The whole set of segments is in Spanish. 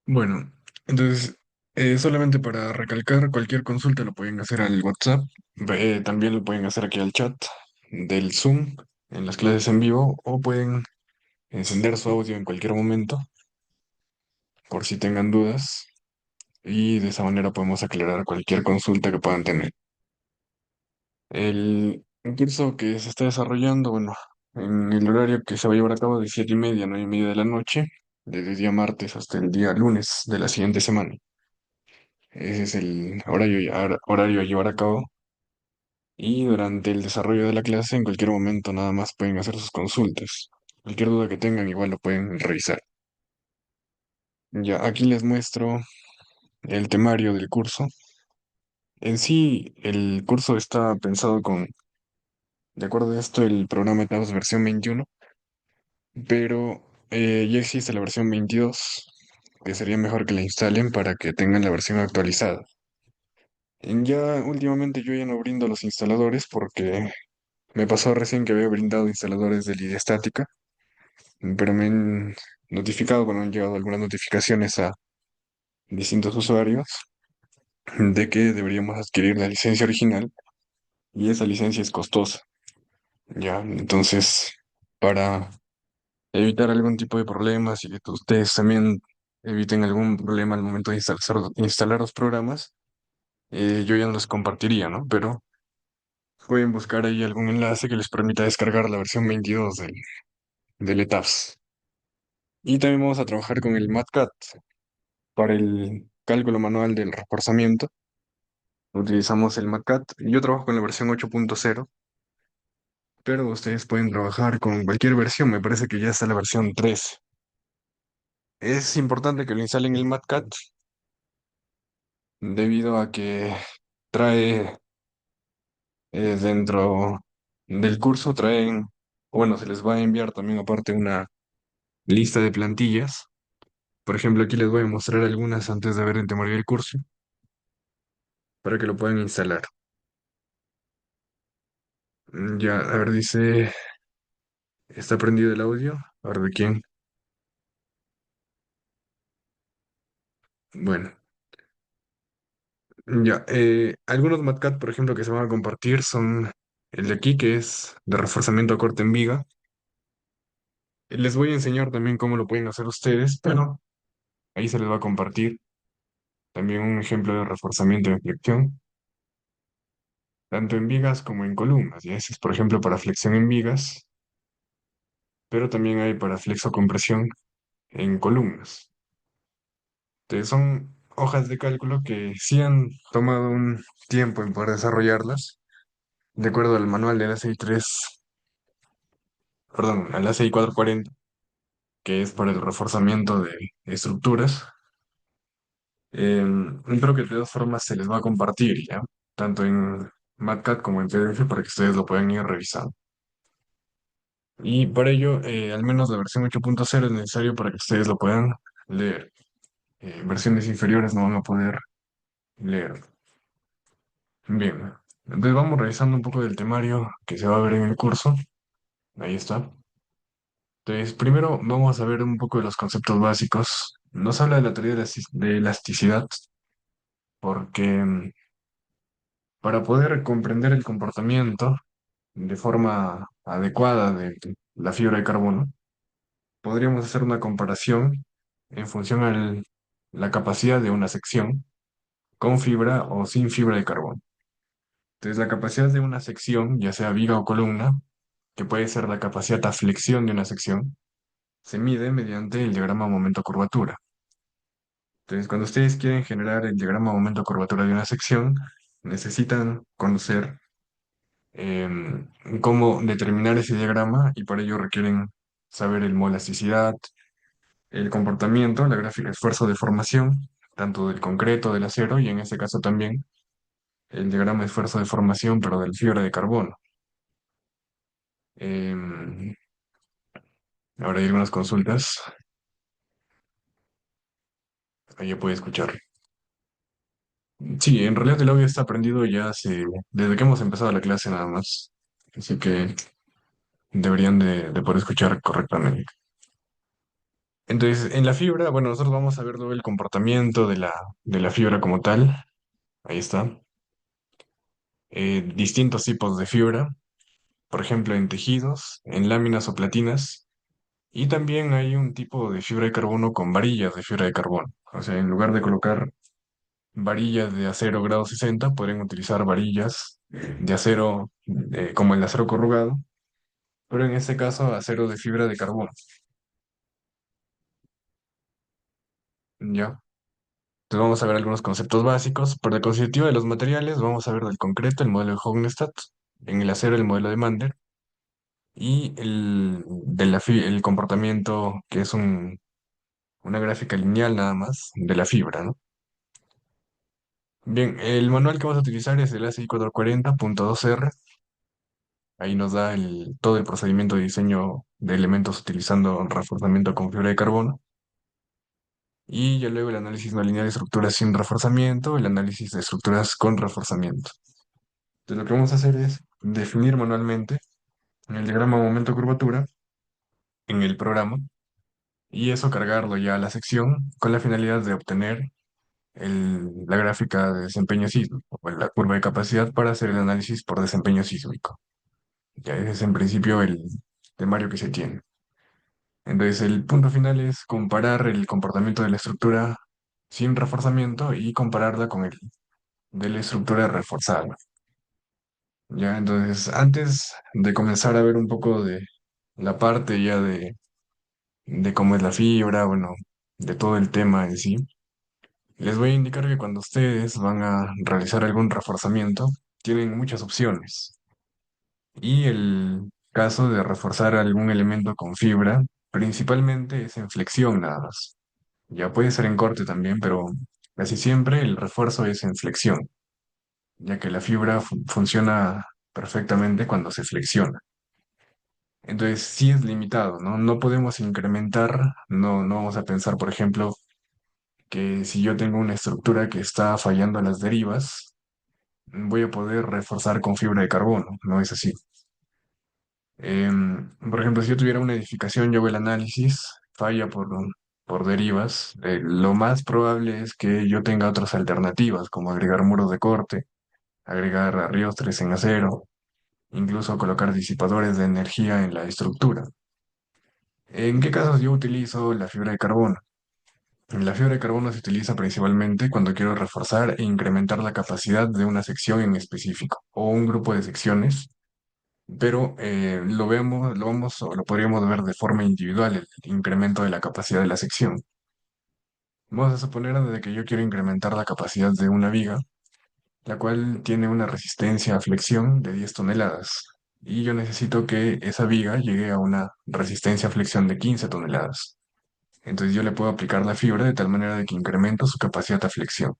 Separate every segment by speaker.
Speaker 1: Bueno, entonces, solamente para recalcar, cualquier consulta lo pueden hacer al WhatsApp, también lo pueden hacer aquí al chat del Zoom en las clases en vivo o pueden encender su audio en cualquier momento por si tengan dudas y de esa manera podemos aclarar cualquier consulta que puedan tener. El curso que se está desarrollando, bueno, en el horario que se va a llevar a cabo de 7:30 a 9:30 de la noche, desde el día martes hasta el día lunes de la siguiente semana. Ese es el horario a llevar a cabo. Y durante el desarrollo de la clase, en cualquier momento nada más pueden hacer sus consultas. Cualquier duda que tengan, igual lo pueden revisar. Ya, aquí les muestro el temario del curso. En sí, el curso está pensado de acuerdo a esto, el programa TAOS versión 21, pero ya existe la versión 22, que sería mejor que la instalen para que tengan la versión actualizada. Ya últimamente yo ya no brindo los instaladores porque me pasó recién que había brindado instaladores de línea estática, pero me han notificado, bueno, han llegado algunas notificaciones a distintos usuarios de que deberíamos adquirir la licencia original y esa licencia es costosa, ¿ya? Entonces, para evitar algún tipo de problemas y que ustedes también eviten algún problema al momento de instalar los programas, yo ya no los compartiría, ¿no? Pero pueden buscar ahí algún enlace que les permita descargar la versión 22 del ETABS. Y también vamos a trabajar con el MATCAT para el cálculo manual del reforzamiento. Utilizamos el MATCAT. Yo trabajo con la versión 8.0, pero ustedes pueden trabajar con cualquier versión. Me parece que ya está la versión 3. Es importante que lo instalen el MATCAT debido a que trae dentro del curso, bueno, se les va a enviar también aparte una lista de plantillas. Por ejemplo, aquí les voy a mostrar algunas antes de ver el temario del curso para que lo puedan instalar. Ya, a ver, dice, ¿está prendido el audio? A ver, ¿de quién? Bueno, ya. Algunos MatCat, por ejemplo, que se van a compartir son el de aquí, que es de reforzamiento a corte en viga. Les voy a enseñar también cómo lo pueden hacer ustedes, pero ahí se les va a compartir también un ejemplo de reforzamiento de flexión, tanto en vigas como en columnas. Y ese es, por ejemplo, para flexión en vigas, pero también hay para flexocompresión en columnas. Entonces, son hojas de cálculo que sí han tomado un tiempo en poder desarrollarlas, de acuerdo al manual de la ASI 3, perdón, al ASI 440, que es para el reforzamiento de estructuras. Creo que de todas formas se les va a compartir, ¿ya? Tanto en MatCat como en PDF para que ustedes lo puedan ir revisando. Y para ello, al menos la versión 8.0 es necesario para que ustedes lo puedan leer. Versiones inferiores no van a poder leer. Bien, entonces vamos revisando un poco del temario que se va a ver en el curso. Ahí está. Entonces, primero vamos a ver un poco de los conceptos básicos. Nos habla de la teoría de elasticidad, porque para poder comprender el comportamiento de forma adecuada de la fibra de carbono, podríamos hacer una comparación en función a la capacidad de una sección con fibra o sin fibra de carbono. Entonces, la capacidad de una sección, ya sea viga o columna, que puede ser la capacidad a flexión de una sección, se mide mediante el diagrama momento-curvatura. Entonces, cuando ustedes quieren generar el diagrama momento-curvatura de una sección, necesitan conocer cómo determinar ese diagrama y para ello requieren saber el elasticidad, el comportamiento, la gráfica esfuerzo de formación, tanto del concreto, del acero y en este caso también el diagrama de esfuerzo de formación, pero del fibra de carbono. Em, Ahora hay algunas consultas, ahí ya puede escuchar. Sí, en realidad el audio está aprendido ya desde que hemos empezado la clase nada más. Así que deberían de poder escuchar correctamente. Entonces, en la fibra, bueno, nosotros vamos a ver luego el comportamiento de la fibra como tal. Ahí está. Distintos tipos de fibra, por ejemplo, en tejidos, en láminas o platinas. Y también hay un tipo de fibra de carbono con varillas de fibra de carbono. O sea, en lugar de colocar varillas de acero grado 60, pueden utilizar varillas de acero, como el acero corrugado, pero en este caso acero de fibra de carbono. ¿Ya? Entonces vamos a ver algunos conceptos básicos. Por la constitutiva de los materiales, vamos a ver del concreto, el modelo de Hognestad, en el acero, el modelo de Mander, y el comportamiento, que es una gráfica lineal nada más, de la fibra, ¿no? Bien, el manual que vamos a utilizar es el ACI 440.2R. Ahí nos da todo el procedimiento de diseño de elementos utilizando reforzamiento con fibra de carbono. Y ya luego el análisis no lineal de estructuras sin reforzamiento, el análisis de estructuras con reforzamiento. Entonces lo que vamos a hacer es definir manualmente en el diagrama momento-curvatura en el programa y eso cargarlo ya a la sección con la finalidad de obtener la gráfica de desempeño sísmico o la curva de capacidad para hacer el análisis por desempeño sísmico. Ya ese es en principio el temario que se tiene. Entonces, el punto final es comparar el comportamiento de la estructura sin reforzamiento y compararla con el de la estructura reforzada. Ya, entonces, antes de comenzar a ver un poco de la parte ya de cómo es la fibra, bueno, de todo el tema en sí, les voy a indicar que cuando ustedes van a realizar algún reforzamiento, tienen muchas opciones. Y el caso de reforzar algún elemento con fibra, principalmente es en flexión nada más. Ya puede ser en corte también, pero casi siempre el refuerzo es en flexión, ya que la fibra funciona perfectamente cuando se flexiona. Entonces sí es limitado, ¿no? No podemos incrementar, no vamos a pensar, por ejemplo, que si yo tengo una estructura que está fallando a las derivas, voy a poder reforzar con fibra de carbono, no es así. Por ejemplo, si yo tuviera una edificación, yo hago el análisis, falla por derivas, lo más probable es que yo tenga otras alternativas, como agregar muros de corte, agregar arriostres en acero, incluso colocar disipadores de energía en la estructura. ¿En qué casos yo utilizo la fibra de carbono? La fibra de carbono se utiliza principalmente cuando quiero reforzar e incrementar la capacidad de una sección en específico o un grupo de secciones, pero lo vamos o lo podríamos ver de forma individual, el incremento de la capacidad de la sección. Vamos a suponer de que yo quiero incrementar la capacidad de una viga, la cual tiene una resistencia a flexión de 10 toneladas, y yo necesito que esa viga llegue a una resistencia a flexión de 15 toneladas. Entonces yo le puedo aplicar la fibra de tal manera de que incremento su capacidad a flexión.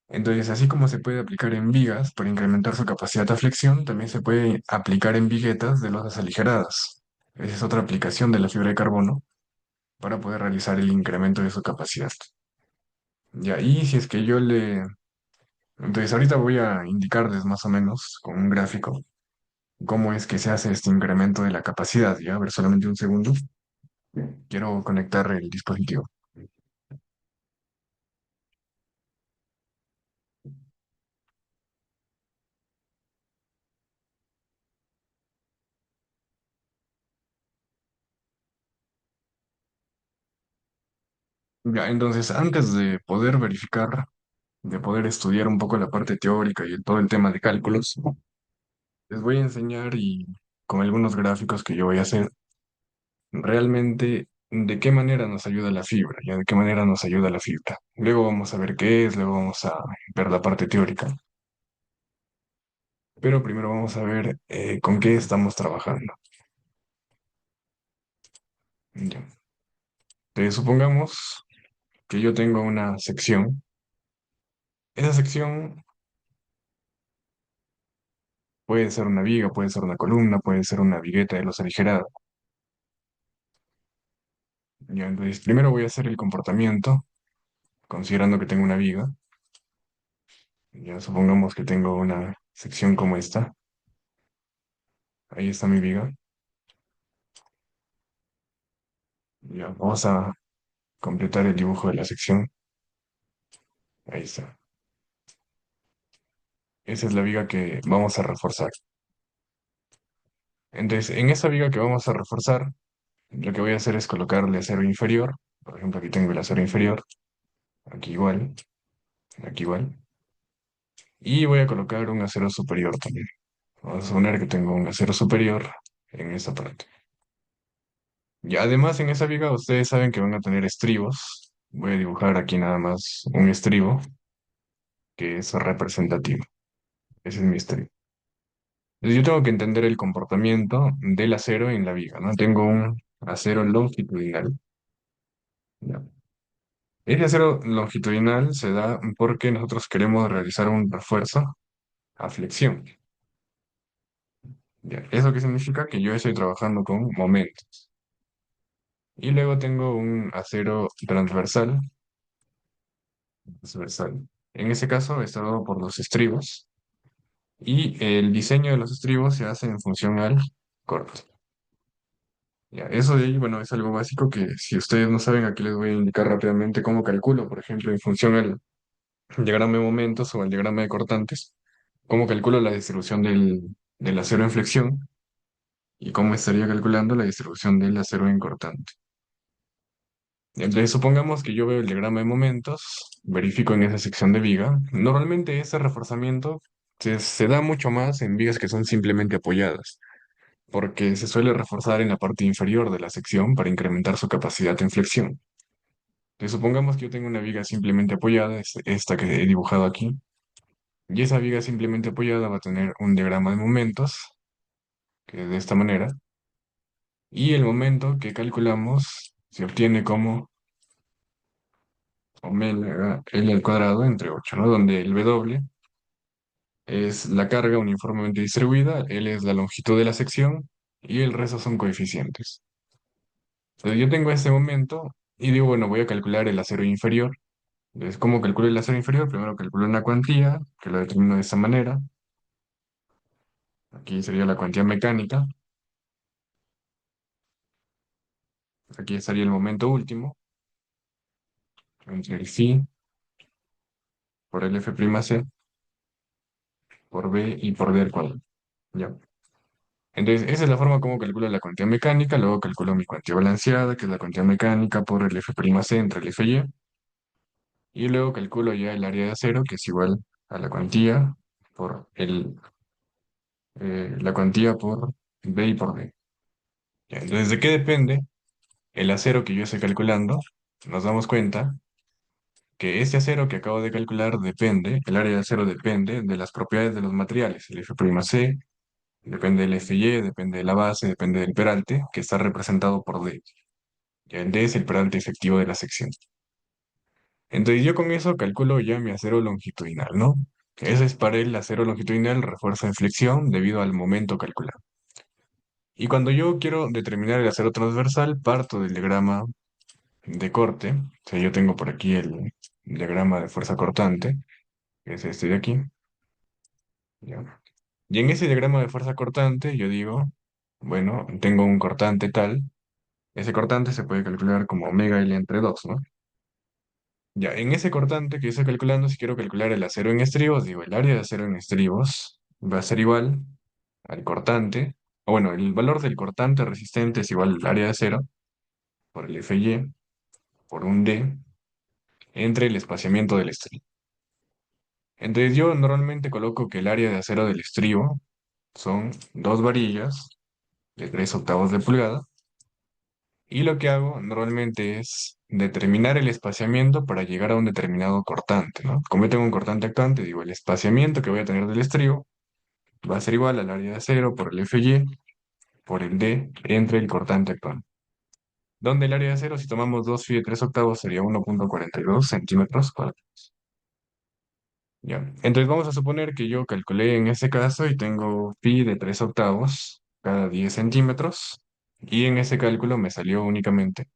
Speaker 1: Entonces, así como se puede aplicar en vigas para incrementar su capacidad a flexión, también se puede aplicar en viguetas de losas aligeradas. Esa es otra aplicación de la fibra de carbono para poder realizar el incremento de su capacidad. Y ahí, si es que yo le... Entonces, ahorita voy a indicarles más o menos con un gráfico cómo es que se hace este incremento de la capacidad. Ya, a ver, solamente un segundo. Quiero conectar el dispositivo. Ya, entonces, antes de poder verificar, de poder estudiar un poco la parte teórica y todo el tema de cálculos, les voy a enseñar y con algunos gráficos que yo voy a hacer, realmente de qué manera nos ayuda la fibra, ya de qué manera nos ayuda la fibra. Luego vamos a ver qué es, luego vamos a ver la parte teórica, pero primero vamos a ver con qué estamos trabajando. Ya. Supongamos que yo tengo una sección. Esa sección puede ser una viga, puede ser una columna, puede ser una vigueta de losa aligerada. Ya, entonces primero voy a hacer el comportamiento, considerando que tengo una viga. Ya supongamos que tengo una sección como esta. Ahí está mi viga. Ya, vamos a completar el dibujo de la sección. Ahí está. Esa es la viga que vamos a reforzar. Entonces, en esa viga que vamos a reforzar, lo que voy a hacer es colocarle acero inferior. Por ejemplo, aquí tengo el acero inferior, aquí igual. Y voy a colocar un acero superior también. Vamos a suponer que tengo un acero superior en esta parte. Y además en esa viga ustedes saben que van a tener estribos. Voy a dibujar aquí nada más un estribo que es representativo. Ese es mi estribo. Entonces yo tengo que entender el comportamiento del acero en la viga, ¿no? Tengo un acero longitudinal. ¿Ya? Ese acero longitudinal se da porque nosotros queremos realizar un refuerzo a flexión. ¿Ya? ¿Eso qué significa? Que yo estoy trabajando con momentos. Y luego tengo un acero transversal. En ese caso está dado por los estribos y el diseño de los estribos se hace en función al corte. Ya, eso de ahí, bueno, es algo básico que si ustedes no saben, aquí les voy a indicar rápidamente cómo calculo, por ejemplo, en función al diagrama de momentos o al diagrama de cortantes, cómo calculo la distribución del acero en flexión y cómo estaría calculando la distribución del acero en cortante. Entonces, supongamos que yo veo el diagrama de momentos, verifico en esa sección de viga. Normalmente ese reforzamiento se da mucho más en vigas que son simplemente apoyadas, porque se suele reforzar en la parte inferior de la sección para incrementar su capacidad en flexión. Entonces, supongamos que yo tengo una viga simplemente apoyada, es esta que he dibujado aquí, y esa viga simplemente apoyada va a tener un diagrama de momentos, que es de esta manera, y el momento que calculamos se obtiene como omega L al cuadrado entre 8, ¿no? Donde el W es la carga uniformemente distribuida, L es la longitud de la sección y el resto son coeficientes. Entonces yo tengo este momento y digo, bueno, voy a calcular el acero inferior. Entonces, ¿cómo calculo el acero inferior? Primero calculo una cuantía, que lo determino de esta manera. Aquí sería la cuantía mecánica. Aquí estaría el momento último, entre el phi por el F'C por B y por D al cuadrado. ¿Ya? Entonces, esa es la forma como calculo la cuantía mecánica, luego calculo mi cuantía balanceada, que es la cuantía mecánica por el F'C entre el Fy, y luego calculo ya el área de acero, que es igual a la cuantía por la cuantía por B y por D. Ya, entonces, ¿de qué depende el acero que yo estoy calculando? Nos damos cuenta que este acero que acabo de calcular depende, el área de acero depende de las propiedades de los materiales, el F'C, depende del Fy, depende de la base, depende del peralte, que está representado por D. Ya el D es el peralte efectivo de la sección. Entonces yo con eso calculo ya mi acero longitudinal, ¿no? Ese es para el acero longitudinal refuerzo en flexión debido al momento calculado. Y cuando yo quiero determinar el acero transversal, parto del diagrama de corte. O sea, yo tengo por aquí el diagrama de fuerza cortante, que es este de aquí. ¿Ya? Y en ese diagrama de fuerza cortante yo digo, bueno, tengo un cortante tal. Ese cortante se puede calcular como omega L entre 2, ¿no? Ya, en ese cortante que yo estoy calculando, si quiero calcular el acero en estribos, digo, el área de acero en estribos va a ser igual al cortante, o bueno, el valor del cortante resistente es igual al área de acero por el Fy por un D entre el espaciamiento del estribo. Entonces yo normalmente coloco que el área de acero del estribo son dos varillas de 3/8 de pulgada, y lo que hago normalmente es determinar el espaciamiento para llegar a un determinado cortante, ¿no? Como yo tengo un cortante actuante, digo, el espaciamiento que voy a tener del estribo va a ser igual al área de acero por el Fy por el D entre el cortante actuante. Donde el área de acero, si tomamos 2 phi de 3/8, sería 1,42 centímetros cuadrados. Ya. Entonces vamos a suponer que yo calculé en ese caso y tengo pi de 3/8 cada 10 centímetros. Y en ese cálculo me salió únicamente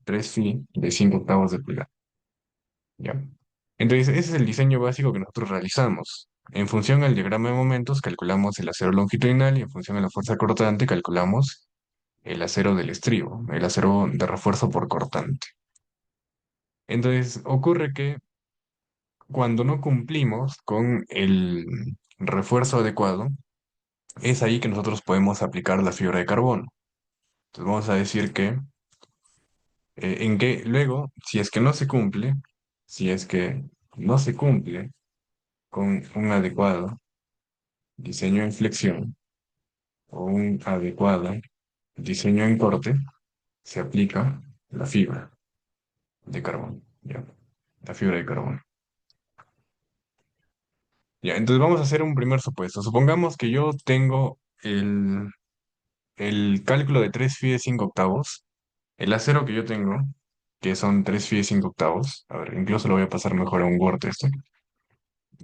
Speaker 1: 3 phi de 5/8 de pulgada. ¿Ya? Entonces ese es el diseño básico que nosotros realizamos. En función al diagrama de momentos calculamos el acero longitudinal y en función a la fuerza cortante calculamos el acero del estribo, el acero de refuerzo por cortante. Entonces, ocurre que cuando no cumplimos con el refuerzo adecuado, es ahí que nosotros podemos aplicar la fibra de carbono. Entonces, vamos a decir que, en que luego, si es que no se cumple, si es que no se cumple con un adecuado diseño en flexión o un adecuado diseño en corte, se aplica la fibra de carbono, ¿ya? La fibra de carbono. Ya, entonces vamos a hacer un primer supuesto. Supongamos que yo tengo el cálculo de 3 phi de 5 octavos, el acero que yo tengo, que son 3 phi de 5 octavos. A ver, incluso lo voy a pasar mejor a un Word esto,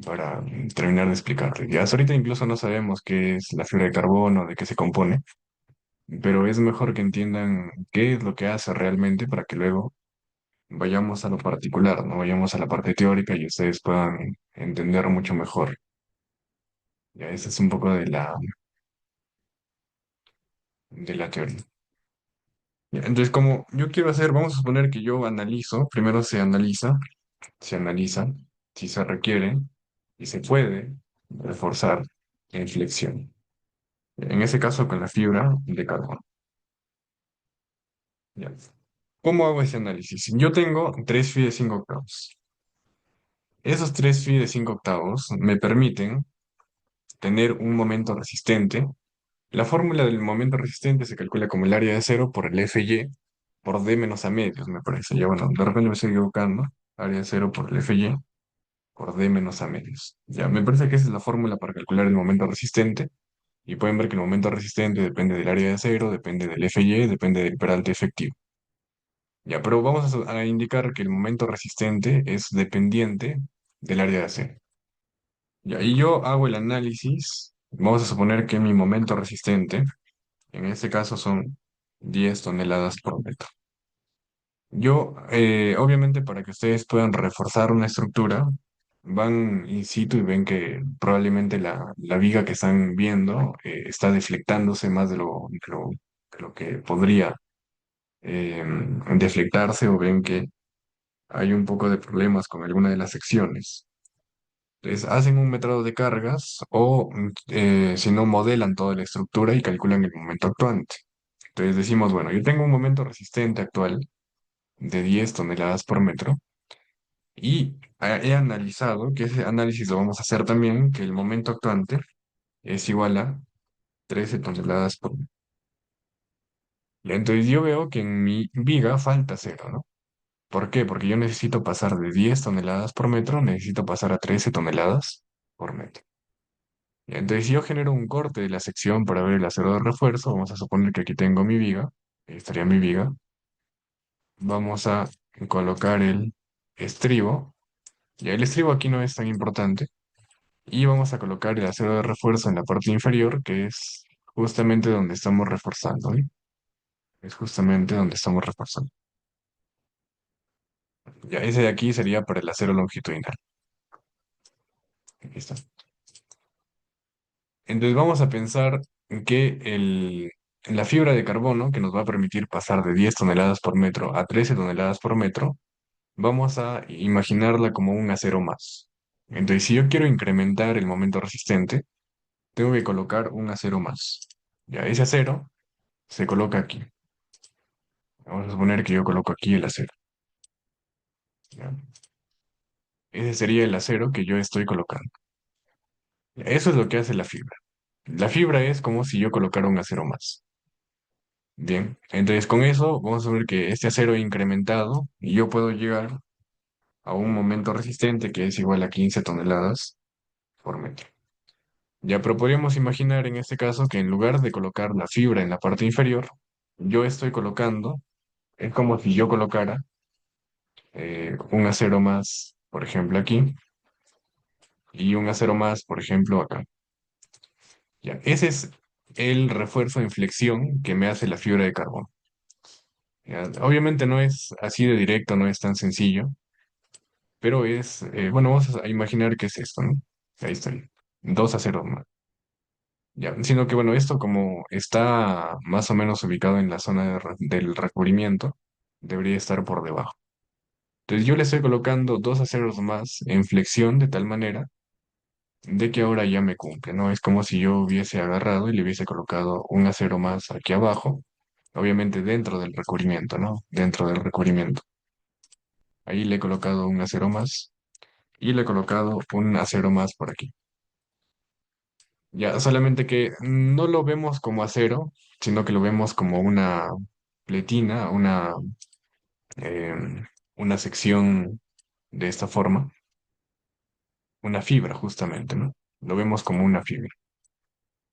Speaker 1: para terminar de explicarte. Ya hasta ahorita incluso no sabemos qué es la fibra de carbono, de qué se compone, pero es mejor que entiendan qué es lo que hace realmente para que luego vayamos a lo particular, no vayamos a la parte teórica y ustedes puedan entender mucho mejor. Ya, ese es un poco de la teoría. Ya, entonces, como yo quiero hacer, vamos a suponer que yo analizo, primero se analiza si se requiere y se puede reforzar en flexión. En ese caso, con la fibra de carbono. Ya. ¿Cómo hago ese análisis? Yo tengo 3 phi de 5 octavos. Esos 3 phi de 5 octavos me permiten tener un momento resistente. La fórmula del momento resistente se calcula como el área de cero por el Fy por D menos A medios, me parece. Ya bueno, de repente me estoy equivocando. Área de cero por el Fy por D menos A medios. Ya, me parece que esa es la fórmula para calcular el momento resistente. Y pueden ver que el momento resistente depende del área de cero, depende del Fy, depende del peralte efectivo. Ya, pero vamos a indicar que el momento resistente es dependiente del área de acero. Ya, y yo hago el análisis. Vamos a suponer que mi momento resistente, en este caso son 10 toneladas por metro. Yo, obviamente, para que ustedes puedan reforzar una estructura, van in situ y ven que probablemente la viga que están viendo está deflectándose más de lo que podría eh, deflectarse, o ven que hay un poco de problemas con alguna de las secciones. Entonces, hacen un metrado de cargas o, si no, modelan toda la estructura y calculan el momento actuante. Entonces decimos, bueno, yo tengo un momento resistente actual de 10 toneladas por metro y he analizado, que ese análisis lo vamos a hacer también, que el momento actuante es igual a 13 toneladas por metro. Y entonces yo veo que en mi viga falta cero, ¿no? ¿Por qué? Porque yo necesito pasar de 10 toneladas por metro, necesito pasar a 13 toneladas por metro. Y entonces, si yo genero un corte de la sección para ver el acero de refuerzo, vamos a suponer que aquí tengo mi viga, ahí estaría mi viga, vamos a colocar el estribo, ya el estribo aquí no es tan importante, y vamos a colocar el acero de refuerzo en la parte inferior, que es justamente donde estamos reforzando, ¿eh? Es justamente donde estamos reforzando. Ya, ese de aquí sería para el acero longitudinal. Aquí está. Entonces vamos a pensar que la fibra de carbono, que nos va a permitir pasar de 10 toneladas por metro a 13 toneladas por metro, vamos a imaginarla como un acero más. Entonces, si yo quiero incrementar el momento resistente, tengo que colocar un acero más. Ya, ese acero se coloca aquí. Vamos a suponer que yo coloco aquí el acero. ¿Ya? Ese sería el acero que yo estoy colocando. Eso es lo que hace la fibra. La fibra es como si yo colocara un acero más. Bien, entonces con eso vamos a ver que este acero incrementado y yo puedo llegar a un momento resistente que es igual a 15 toneladas por metro. Ya, pero podríamos imaginar en este caso que en lugar de colocar la fibra en la parte inferior, yo estoy colocando, es como si yo colocara un acero más, por ejemplo, aquí, y un acero más, por ejemplo, acá. Ya, ese es el refuerzo en flexión que me hace la fibra de carbono. Ya, obviamente no es así de directo, no es tan sencillo, pero bueno, vamos a imaginar que es esto, ¿no? Ahí está, 2 aceros más. Ya, sino que bueno, esto como está más o menos ubicado en la zona del recubrimiento, debería estar por debajo. Entonces yo le estoy colocando dos aceros más en flexión de tal manera de que ahora ya me cumple, ¿no? Es como si yo hubiese agarrado y le hubiese colocado un acero más aquí abajo, obviamente dentro del recubrimiento, ¿no? Dentro del recubrimiento. Ahí le he colocado un acero más y le he colocado un acero más por aquí. Ya, solamente que no lo vemos como acero, sino que lo vemos como una pletina, una sección de esta forma, una fibra justamente, ¿no? Lo vemos como una fibra.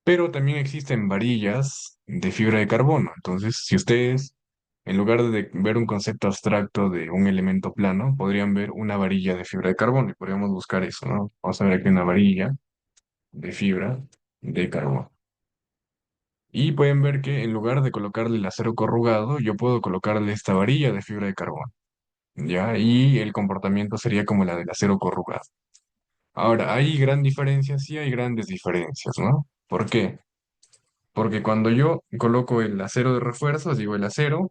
Speaker 1: Pero también existen varillas de fibra de carbono. Entonces, si ustedes, en lugar de ver un concepto abstracto de un elemento plano, podrían ver una varilla de fibra de carbono y podríamos buscar eso, ¿no? Vamos a ver aquí una varilla de fibra de carbono. Y pueden ver que en lugar de colocarle el acero corrugado, yo puedo colocarle esta varilla de fibra de carbono, ¿ya? Y el comportamiento sería como la del acero corrugado. Ahora, ¿hay gran diferencia? Sí, hay grandes diferencias, ¿no? ¿Por qué? Porque cuando yo coloco el acero de refuerzos, digo el acero,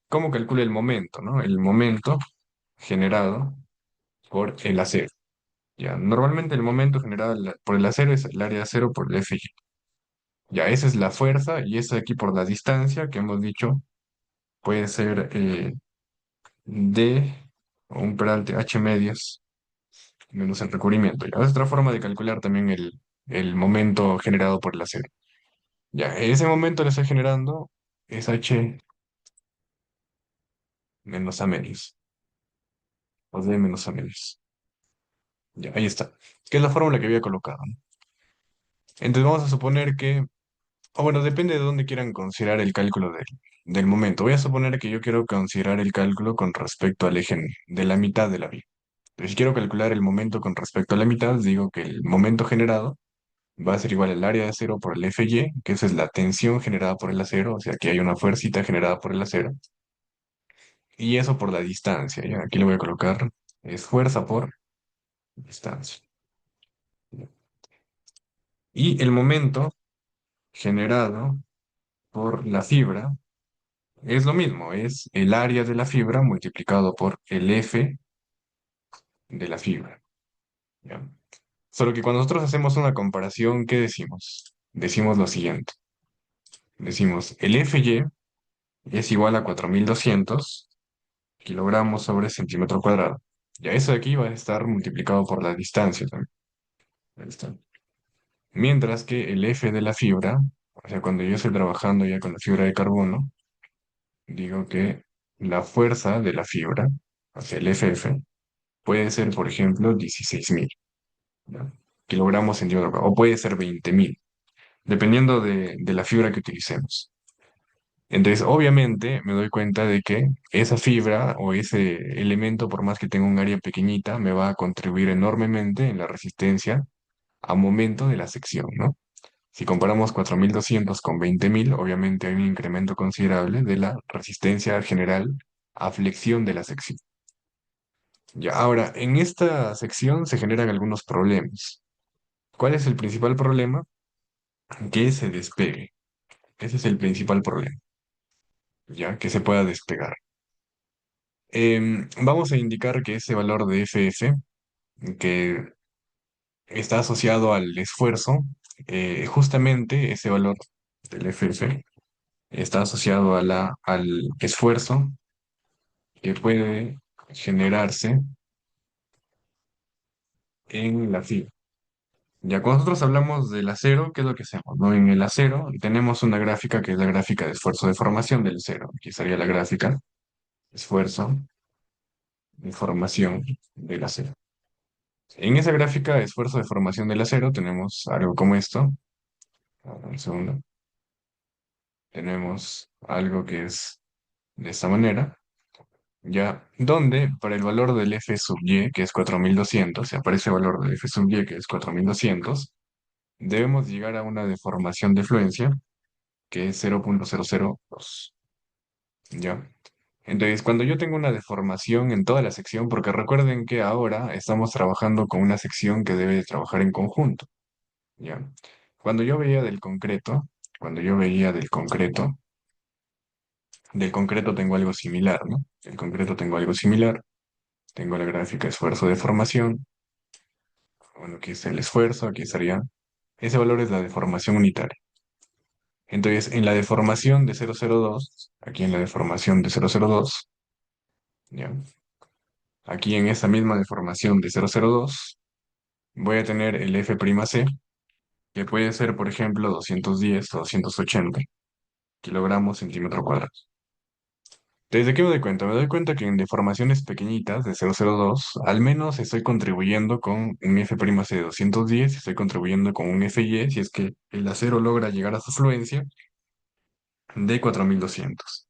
Speaker 1: ¿cómo calculo el momento, no? El momento generado por el acero. Ya, normalmente el momento generado por el acero es el área de acero por el Fg. Ya, esa es la fuerza y esa aquí por la distancia que hemos dicho puede ser D o un peralte H medias menos el recubrimiento. Ya, es otra forma de calcular también el momento generado por el acero. Ya, ese momento le estoy generando es H menos A medias. O D menos A medias. Ya, ahí está. Que es la fórmula que había colocado, ¿no? Entonces vamos a suponer que, o bueno, depende de dónde quieran considerar el cálculo del momento. Voy a suponer que yo quiero considerar el cálculo con respecto al eje de la mitad de la vía. Entonces, si quiero calcular el momento con respecto a la mitad, digo que el momento generado va a ser igual al área de acero por el Fy, que esa es la tensión generada por el acero, o sea, que hay una fuercita generada por el acero, y eso por la distancia. ¿Ya? Aquí le voy a colocar, es fuerza por distancia. Y el momento generado por la fibra es lo mismo, es el área de la fibra multiplicado por el F de la fibra. ¿Ya? Solo que cuando nosotros hacemos una comparación, ¿qué decimos? Decimos lo siguiente. Decimos, el Fy es igual a 4200 kilogramos sobre centímetro cuadrado. Ya eso de aquí va a estar multiplicado por la distancia también. Ahí está. Mientras que el F de la fibra, o sea, cuando yo estoy trabajando ya con la fibra de carbono, digo que la fuerza de la fibra, o sea, el FF, puede ser, por ejemplo, 16.000, ¿no? kilogramos centímetro cuadrado, o puede ser 20.000, dependiendo de la fibra que utilicemos. Entonces, obviamente, me doy cuenta de que esa fibra o ese elemento, por más que tenga un área pequeñita, me va a contribuir enormemente en la resistencia a momento de la sección, ¿no? Si comparamos 4.200 con 20.000, obviamente hay un incremento considerable de la resistencia general a flexión de la sección. Ya, ahora, en esta sección se generan algunos problemas. ¿Cuál es el principal problema? Que se despegue. Ese es el principal problema, ya que se pueda despegar. Vamos a indicar que ese valor de FF, que está asociado al esfuerzo, justamente ese valor del FF está asociado al esfuerzo que puede generarse en la fibra. Ya cuando nosotros hablamos del acero, ¿qué es lo que hacemos? ¿No? En el acero tenemos una gráfica que es la gráfica de esfuerzo de formación del acero. Aquí estaría la gráfica esfuerzo de formación del acero. En esa gráfica de esfuerzo de formación del acero tenemos algo como esto. Un segundo. Tenemos algo que es de esta manera. Ya, donde para el valor del F sub y, que es 4.200, si aparece el valor del F sub y, que es 4.200, debemos llegar a una deformación de fluencia, que es 0.002. ¿Ya? Entonces, cuando yo tengo una deformación en toda la sección, porque recuerden que ahora estamos trabajando con una sección que debe trabajar en conjunto, ¿ya? Cuando yo veía cuando yo veía del concreto tengo algo similar, ¿no? Del concreto tengo algo similar, tengo la gráfica esfuerzo de formación, bueno, aquí está el esfuerzo, aquí estaría, ese valor es la deformación unitaria. Entonces, en la deformación de 0,02, aquí en la deformación de 0,02, ¿ya? Aquí en esta misma deformación de 0,02, voy a tener el F'C, que puede ser, por ejemplo, 210 o 280 kilogramos centímetro cuadrado. ¿Desde qué me doy cuenta? Me doy cuenta que en deformaciones pequeñitas de 0,02, al menos estoy contribuyendo con un F'C de 210, estoy contribuyendo con un Fy, si es que el acero logra llegar a su fluencia, de 4200.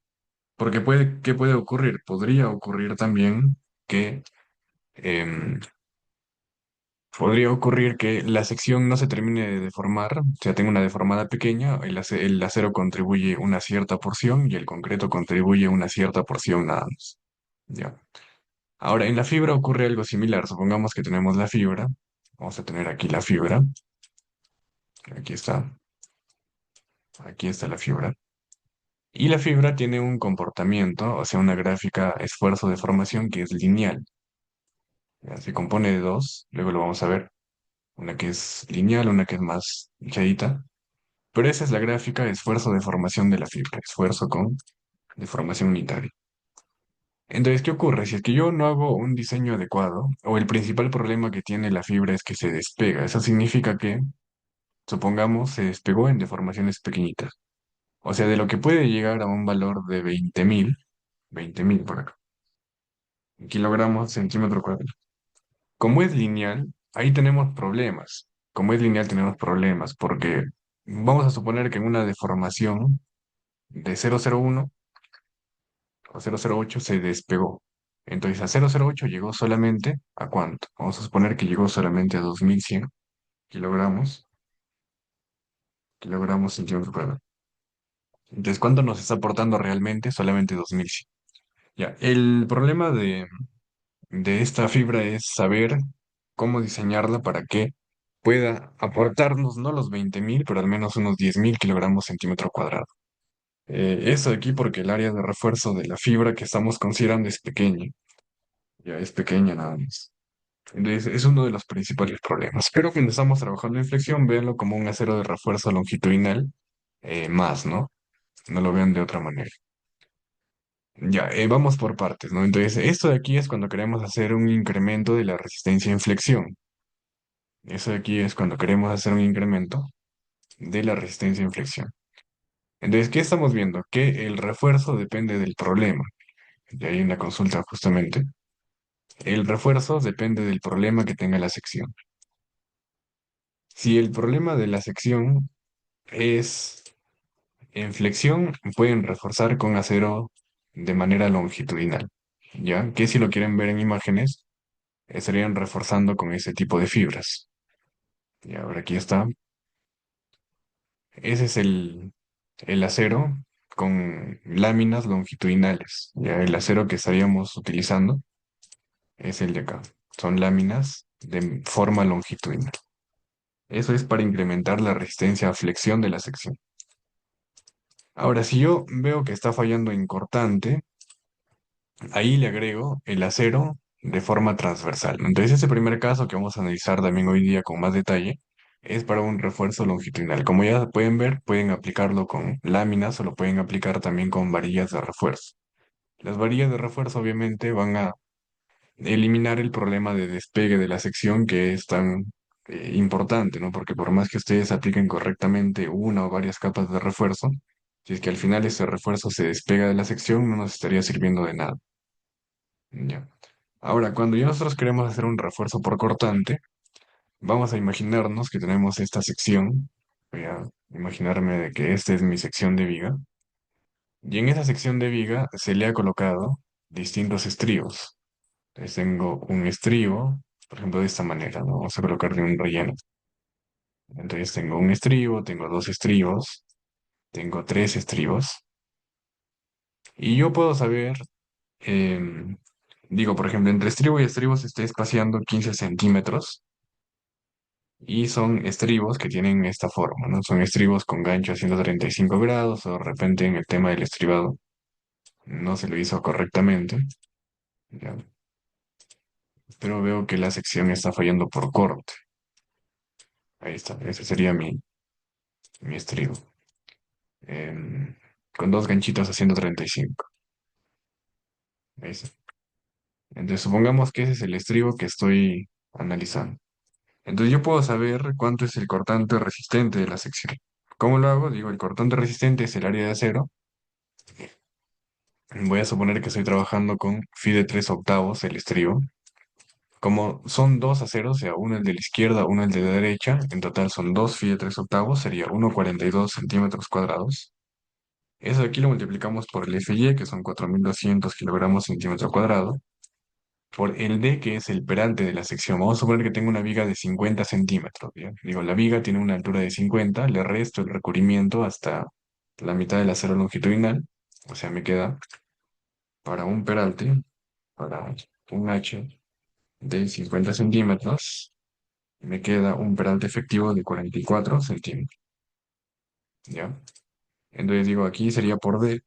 Speaker 1: Porque ¿qué puede ocurrir? Podría ocurrir también que em, podría ocurrir que la sección no se termine de deformar, o sea, tenga una deformada pequeña, el acero contribuye una cierta porción y el concreto contribuye una cierta porción nada más. ¿Ya? Ahora, en la fibra ocurre algo similar. Supongamos que tenemos la fibra. Vamos a tener aquí la fibra. Aquí está. Aquí está la fibra. Y la fibra tiene un comportamiento, o sea, una gráfica esfuerzo de formación que es lineal. ¿Ya? Se compone de dos, luego lo vamos a ver. Una que es lineal, una que es más hinchadita. Pero esa es la gráfica de esfuerzo de formación de la fibra, esfuerzo con deformación unitaria. Entonces, ¿qué ocurre? Si es que yo no hago un diseño adecuado, o el principal problema que tiene la fibra es que se despega, eso significa que, supongamos, se despegó en deformaciones pequeñitas. O sea, de lo que puede llegar a un valor de 20.000 por acá, kilogramos centímetro cuadrado. Como es lineal, ahí tenemos problemas. Como es lineal, tenemos problemas, porque vamos a suponer que en una deformación de 0,01 o 0,08 se despegó. Entonces a 0,08 llegó solamente ¿a cuánto? Vamos a suponer que llegó solamente a 2100 kilogramos, kilogramos centímetro cuadrado. Entonces, ¿cuánto nos está aportando realmente? Solamente 2100. Ya, el problema de esta fibra es saber cómo diseñarla para que pueda aportarnos no los 20.000, pero al menos unos 10.000 kilogramos centímetro cuadrado. Eso aquí porque el área de refuerzo de la fibra que estamos considerando es pequeña, ya es pequeña nada más. Entonces, es uno de los principales problemas. Pero cuando estamos trabajando en flexión, véanlo como un acero de refuerzo longitudinal más, ¿no? No lo vean de otra manera. Ya, vamos por partes, ¿no? Entonces, esto de aquí es cuando queremos hacer un incremento de la resistencia en flexión. Eso de aquí es cuando queremos hacer un incremento de la resistencia en flexión. Entonces, ¿qué estamos viendo? Que el refuerzo depende del problema. Y hay una consulta justamente. El refuerzo depende del problema que tenga la sección. Si el problema de la sección es en flexión, pueden reforzar con acero de manera longitudinal. ¿Ya? Que si lo quieren ver en imágenes, estarían reforzando con ese tipo de fibras. Y ahora aquí está. Ese es el acero con láminas longitudinales. Ya el acero que estaríamos utilizando es el de acá. Son láminas de forma longitudinal. Eso es para incrementar la resistencia a flexión de la sección. Ahora, si yo veo que está fallando en cortante, ahí le agrego el acero de forma transversal. Entonces, ese primer caso que vamos a analizar también hoy día con más detalle es para un refuerzo longitudinal. Como ya pueden ver, pueden aplicarlo con láminas o lo pueden aplicar también con varillas de refuerzo. Las varillas de refuerzo obviamente van a eliminar el problema de despegue de la sección que es tan importante, ¿no? Porque por más que ustedes apliquen correctamente una o varias capas de refuerzo, si es que al final ese refuerzo se despega de la sección, no nos estaría sirviendo de nada. Ya. Ahora, cuando ya nosotros queremos hacer un refuerzo por cortante, vamos a imaginarnos que tenemos esta sección. Voy a imaginarme de que esta es mi sección de viga. Y en esa sección de viga se le ha colocado distintos estribos. Entonces tengo un estribo, por ejemplo, de esta manera, ¿no? Vamos a colocarle un relleno. Entonces tengo un estribo, tengo dos estribos, tengo tres estribos. Y yo puedo saber, em, digo, por ejemplo, entre estribo y estribo se está espaciando 15 centímetros. y son estribos que tienen esta forma, ¿no? Son estribos con gancho a 135 grados o de repente en el tema del estribado no se lo hizo correctamente, ¿ya? Pero veo que la sección está fallando por corte. Ahí está, ese sería mi estribo. Em, con dos ganchitos a 135. Ahí está. Entonces supongamos que ese es el estribo que estoy analizando. Entonces yo puedo saber cuánto es el cortante resistente de la sección. ¿Cómo lo hago? Digo, el cortante resistente es el área de acero. Voy a suponer que estoy trabajando con Fi de 3 octavos, el estribo. Como son dos aceros, o sea, uno el de la izquierda, uno el de la derecha, en total son dos Fi de 3 octavos, sería 1,42 centímetros cuadrados. Eso de aquí lo multiplicamos por el FY, que son 4.200 kilogramos centímetro cuadrado, por el D, que es el peralte de la sección. Vamos a suponer que tengo una viga de 50 centímetros, ¿ya? Digo, la viga tiene una altura de 50, le resto el recubrimiento hasta la mitad del acero longitudinal, o sea, me queda para un peralte, para un H de 50 centímetros, me queda un peralte efectivo de 44 centímetros, ¿ya? Entonces digo, aquí sería por D,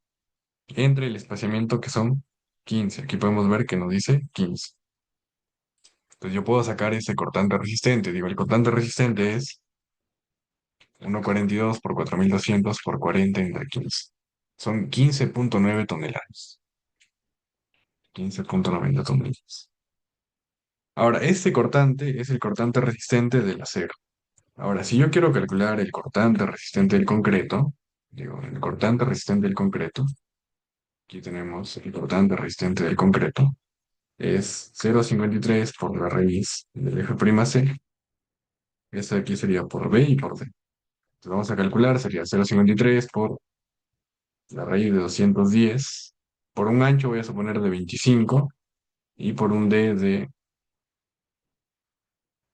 Speaker 1: entre el espaciamiento que son 15. Aquí podemos ver que nos dice 15. Entonces yo puedo sacar ese cortante resistente. Digo, el cortante resistente es 1,42 por 4.200 por 40 entre 15. Son 15,9 toneladas. 15,90 toneladas. Ahora, este cortante es el cortante resistente del acero. Ahora, si yo quiero calcular el cortante resistente del concreto, digo, el cortante resistente del concreto, aquí tenemos el cortante resistente del concreto, es 0,53 por la raíz del F' C. Este de aquí sería por B y por D. Entonces vamos a calcular, sería 0,53 por la raíz de 210. Por un ancho voy a suponer de 25 y por un D de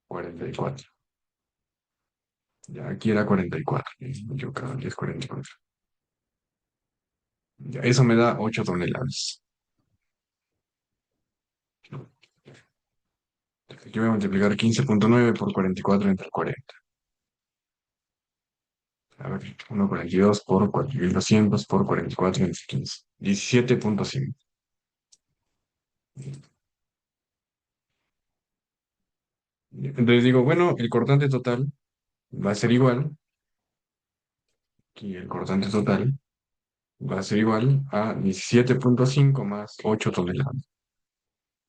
Speaker 1: 44. Ya, aquí era 44. Yo cada vez 44. Ya, eso me da 8 toneladas. Aquí voy a multiplicar 15,9 por 44 entre 40. A ver, 1,42 por 4.200 por 44 entre 15. 17,5. Entonces digo, bueno, el cortante total va a ser igual, aquí el cortante total va a ser igual a 17,5 más 8 toneladas.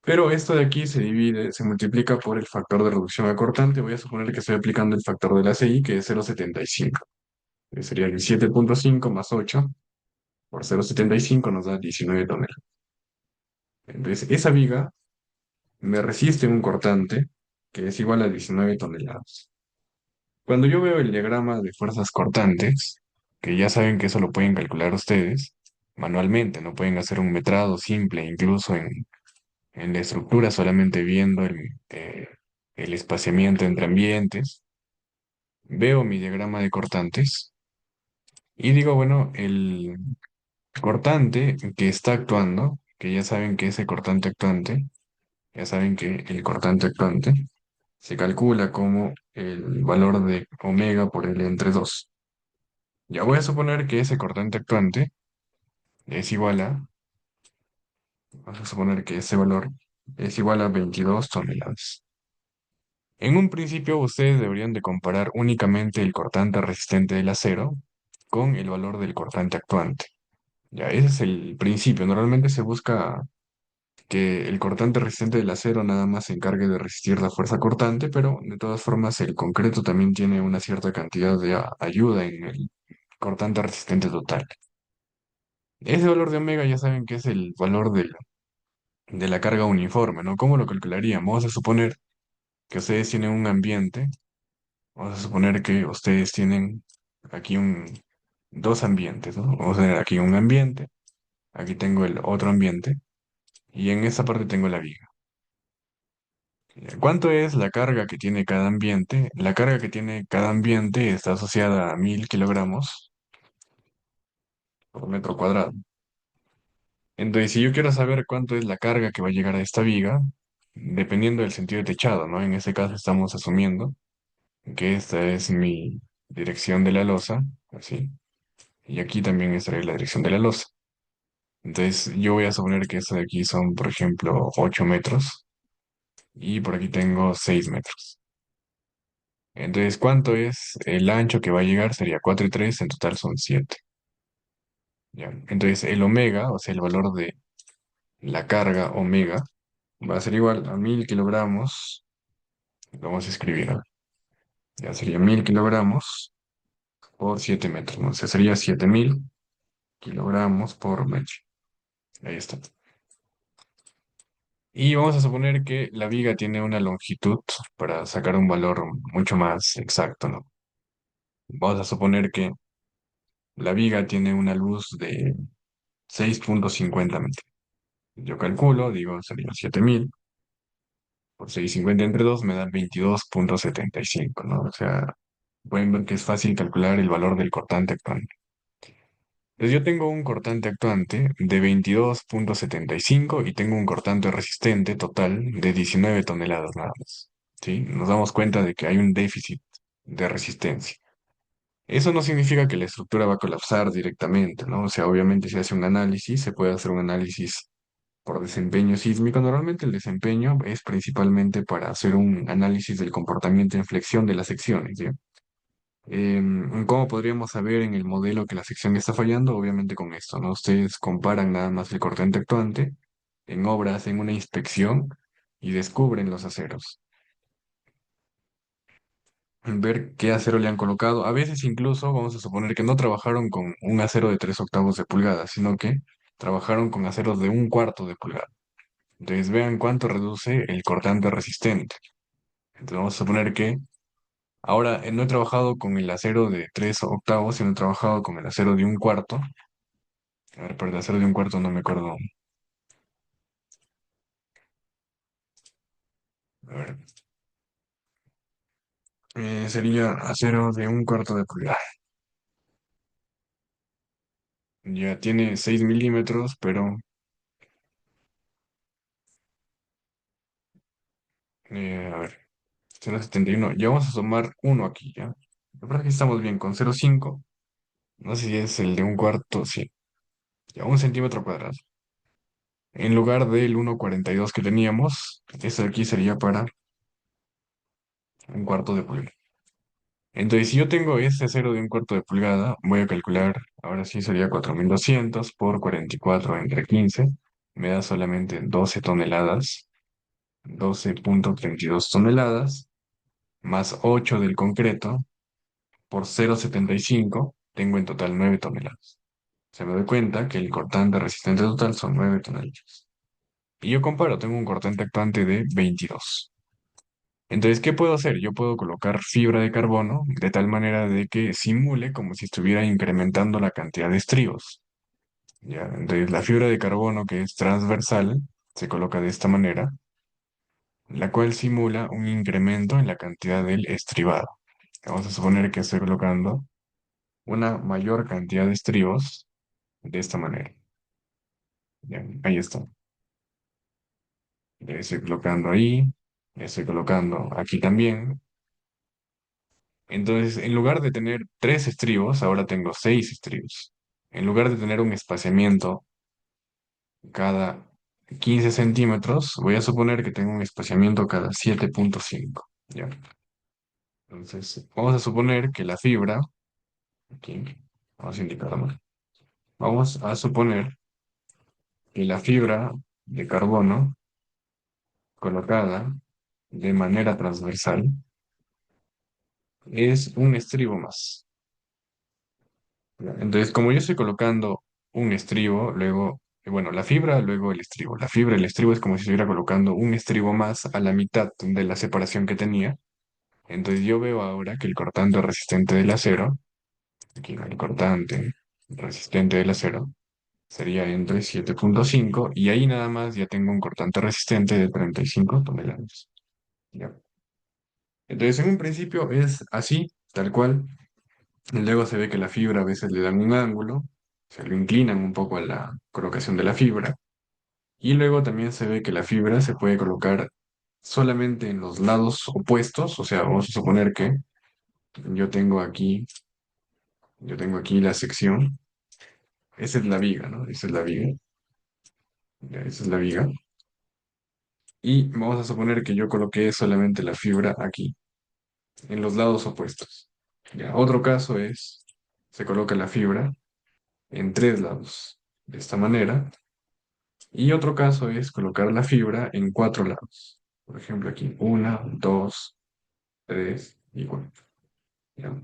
Speaker 1: Pero esto de aquí se divide, se multiplica por el factor de reducción a cortante. Voy a suponer que estoy aplicando el factor de la CI, que es 0,75. Sería 17,5 más 8 por 0,75 nos da 19 toneladas. Entonces, esa viga me resiste un cortante que es igual a 19 toneladas. Cuando yo veo el diagrama de fuerzas cortantes, que ya saben que eso lo pueden calcular ustedes manualmente, no pueden hacer un metrado simple, incluso en la estructura, solamente viendo el espaciamiento entre ambientes, veo mi diagrama de cortantes y digo, bueno, el cortante que está actuando, que ya saben que ese cortante actuante, ya saben que el cortante actuante se calcula como el valor de omega por L entre 2. Ya voy a suponer que ese cortante actuante es igual a, vamos a suponer que ese valor es igual a 22 toneladas. En un principio ustedes deberían de comparar únicamente el cortante resistente del acero con el valor del cortante actuante. Ya, ese es el principio. Normalmente se busca que el cortante resistente del acero nada más se encargue de resistir la fuerza cortante, pero de todas formas el concreto también tiene una cierta cantidad de ayuda en el cortante resistente total. Ese valor de omega ya saben que es el valor de la carga uniforme, ¿no? ¿Cómo lo calcularíamos? Vamos a suponer que ustedes tienen un ambiente. Vamos a suponer que ustedes tienen aquí dos ambientes, ¿no? Vamos a tener aquí un ambiente, aquí tengo el otro ambiente y en esta parte tengo la viga. ¿Cuánto es la carga que tiene cada ambiente? La carga que tiene cada ambiente está asociada a 1.000 kilogramos por metro cuadrado. Entonces, si yo quiero saber cuánto es la carga que va a llegar a esta viga, dependiendo del sentido de techado, ¿no? En este caso estamos asumiendo que esta es mi dirección de la losa, así, y aquí también estará la dirección de la losa. Entonces yo voy a suponer que esta de aquí son, por ejemplo, 8 metros y por aquí tengo 6 metros. Entonces, ¿cuánto es el ancho que va a llegar? Sería 4 y 3, en total son 7. ¿Ya? Entonces, el omega, o sea, el valor de la carga omega, va a ser igual a 1000 kilogramos. Lo vamos a escribir, ¿no? Ya sería 1000 kilogramos por 7 metros, ¿no? O sea, sería 7000 kilogramos por metro. Ahí está. Y vamos a suponer que la viga tiene una longitud para sacar un valor mucho más exacto, ¿no? Vamos a suponer que la viga tiene una luz de 6,50 metros. Yo calculo, digo, serían 7000 por 6,50 entre 2 me dan 22,75, ¿no? O sea, pueden ver que es fácil calcular el valor del cortante actuante. Entonces yo tengo un cortante actuante de 22,75 y tengo un cortante resistente total de 19 toneladas nada más. ¿Sí? Nos damos cuenta de que hay un déficit de resistencia. Eso no significa que la estructura va a colapsar directamente, ¿no? O sea, obviamente se hace un análisis, se puede hacer un análisis por desempeño sísmico. Normalmente el desempeño es principalmente para hacer un análisis del comportamiento en flexión de las secciones, ¿ya? ¿Cómo podríamos saber en el modelo que la sección está fallando? Obviamente con esto, ¿no? Ustedes comparan nada más el cortante actuante en obras, en una inspección y descubren los aceros. Ver qué acero le han colocado. A veces incluso vamos a suponer que no trabajaron con un acero de 3/8 de pulgada, sino que trabajaron con aceros de 1/4 de pulgada. Entonces vean cuánto reduce el cortante resistente. Entonces vamos a suponer que ahora no he trabajado con el acero de 3/8, sino he trabajado con el acero de 1/4. A ver, pero el acero de 1/4 no me acuerdo. A ver, sería acero de 1/4 de pulgada. Ya tiene 6 milímetros, pero a ver, 0,71. Ya vamos a sumar uno aquí, ¿ya? La verdad que estamos bien con 0,5. No sé si es el de 1/4, sí. Ya 1 centímetro cuadrado. En lugar del 1,42 que teníamos, este de aquí sería para 1/4 de pulgada. Entonces, si yo tengo ese acero de 1/4 de pulgada, voy a calcular, ahora sí sería 4200 por 44 entre 15. Me da solamente 12 toneladas, 12,32 toneladas, más 8 del concreto por 0,75, tengo en total 9 toneladas. Se me doy cuenta que el cortante resistente total son 9 toneladas. Y yo comparo, tengo un cortante actuante de 22. Entonces, ¿qué puedo hacer? Yo puedo colocar fibra de carbono de tal manera de que simule como si estuviera incrementando la cantidad de estribos. ¿Ya? Entonces, la fibra de carbono que es transversal se coloca de esta manera, la cual simula un incremento en la cantidad del estribado. Vamos a suponer que estoy colocando una mayor cantidad de estribos de esta manera. ¿Ya? Ahí está. Le estoy colocando ahí, le estoy colocando aquí también. Entonces, en lugar de tener 3 estribos, ahora tengo 6 estribos. En lugar de tener un espaciamiento cada 15 centímetros, voy a suponer que tengo un espaciamiento cada 7,5. ¿Ya? Entonces, vamos a suponer que la fibra, aquí, vamos a indicar más. Vamos a suponer que la fibra de carbono colocada de manera transversal es un estribo más. ¿Ya? Entonces, como yo estoy colocando un estribo, luego, bueno, la fibra, luego el estribo. La fibra, el estribo es como si estuviera colocando un estribo más a la mitad de la separación que tenía. Entonces yo veo ahora que el cortante resistente del acero, aquí el cortante resistente del acero, sería entre 7,5 y ahí nada más ya tengo un cortante resistente de 35 toneladas. ¿Ya? Entonces en un principio es así, tal cual. Luego se ve que la fibra a veces le dan un ángulo, se lo inclinan un poco a la colocación de la fibra. Y luego también se ve que la fibra se puede colocar solamente en los lados opuestos, o sea, vamos a suponer que Yo tengo aquí, yo tengo aquí la sección. Esa es la viga, ¿no? Esa es la viga. Ya, esa es la viga. Y vamos a suponer que yo coloqué solamente la fibra aquí, en los lados opuestos. Ya, otro caso es, se coloca la fibra en tres lados, de esta manera. Y otro caso es colocar la fibra en cuatro lados. Por ejemplo, aquí, una, dos, tres y cuatro. ¿Ya?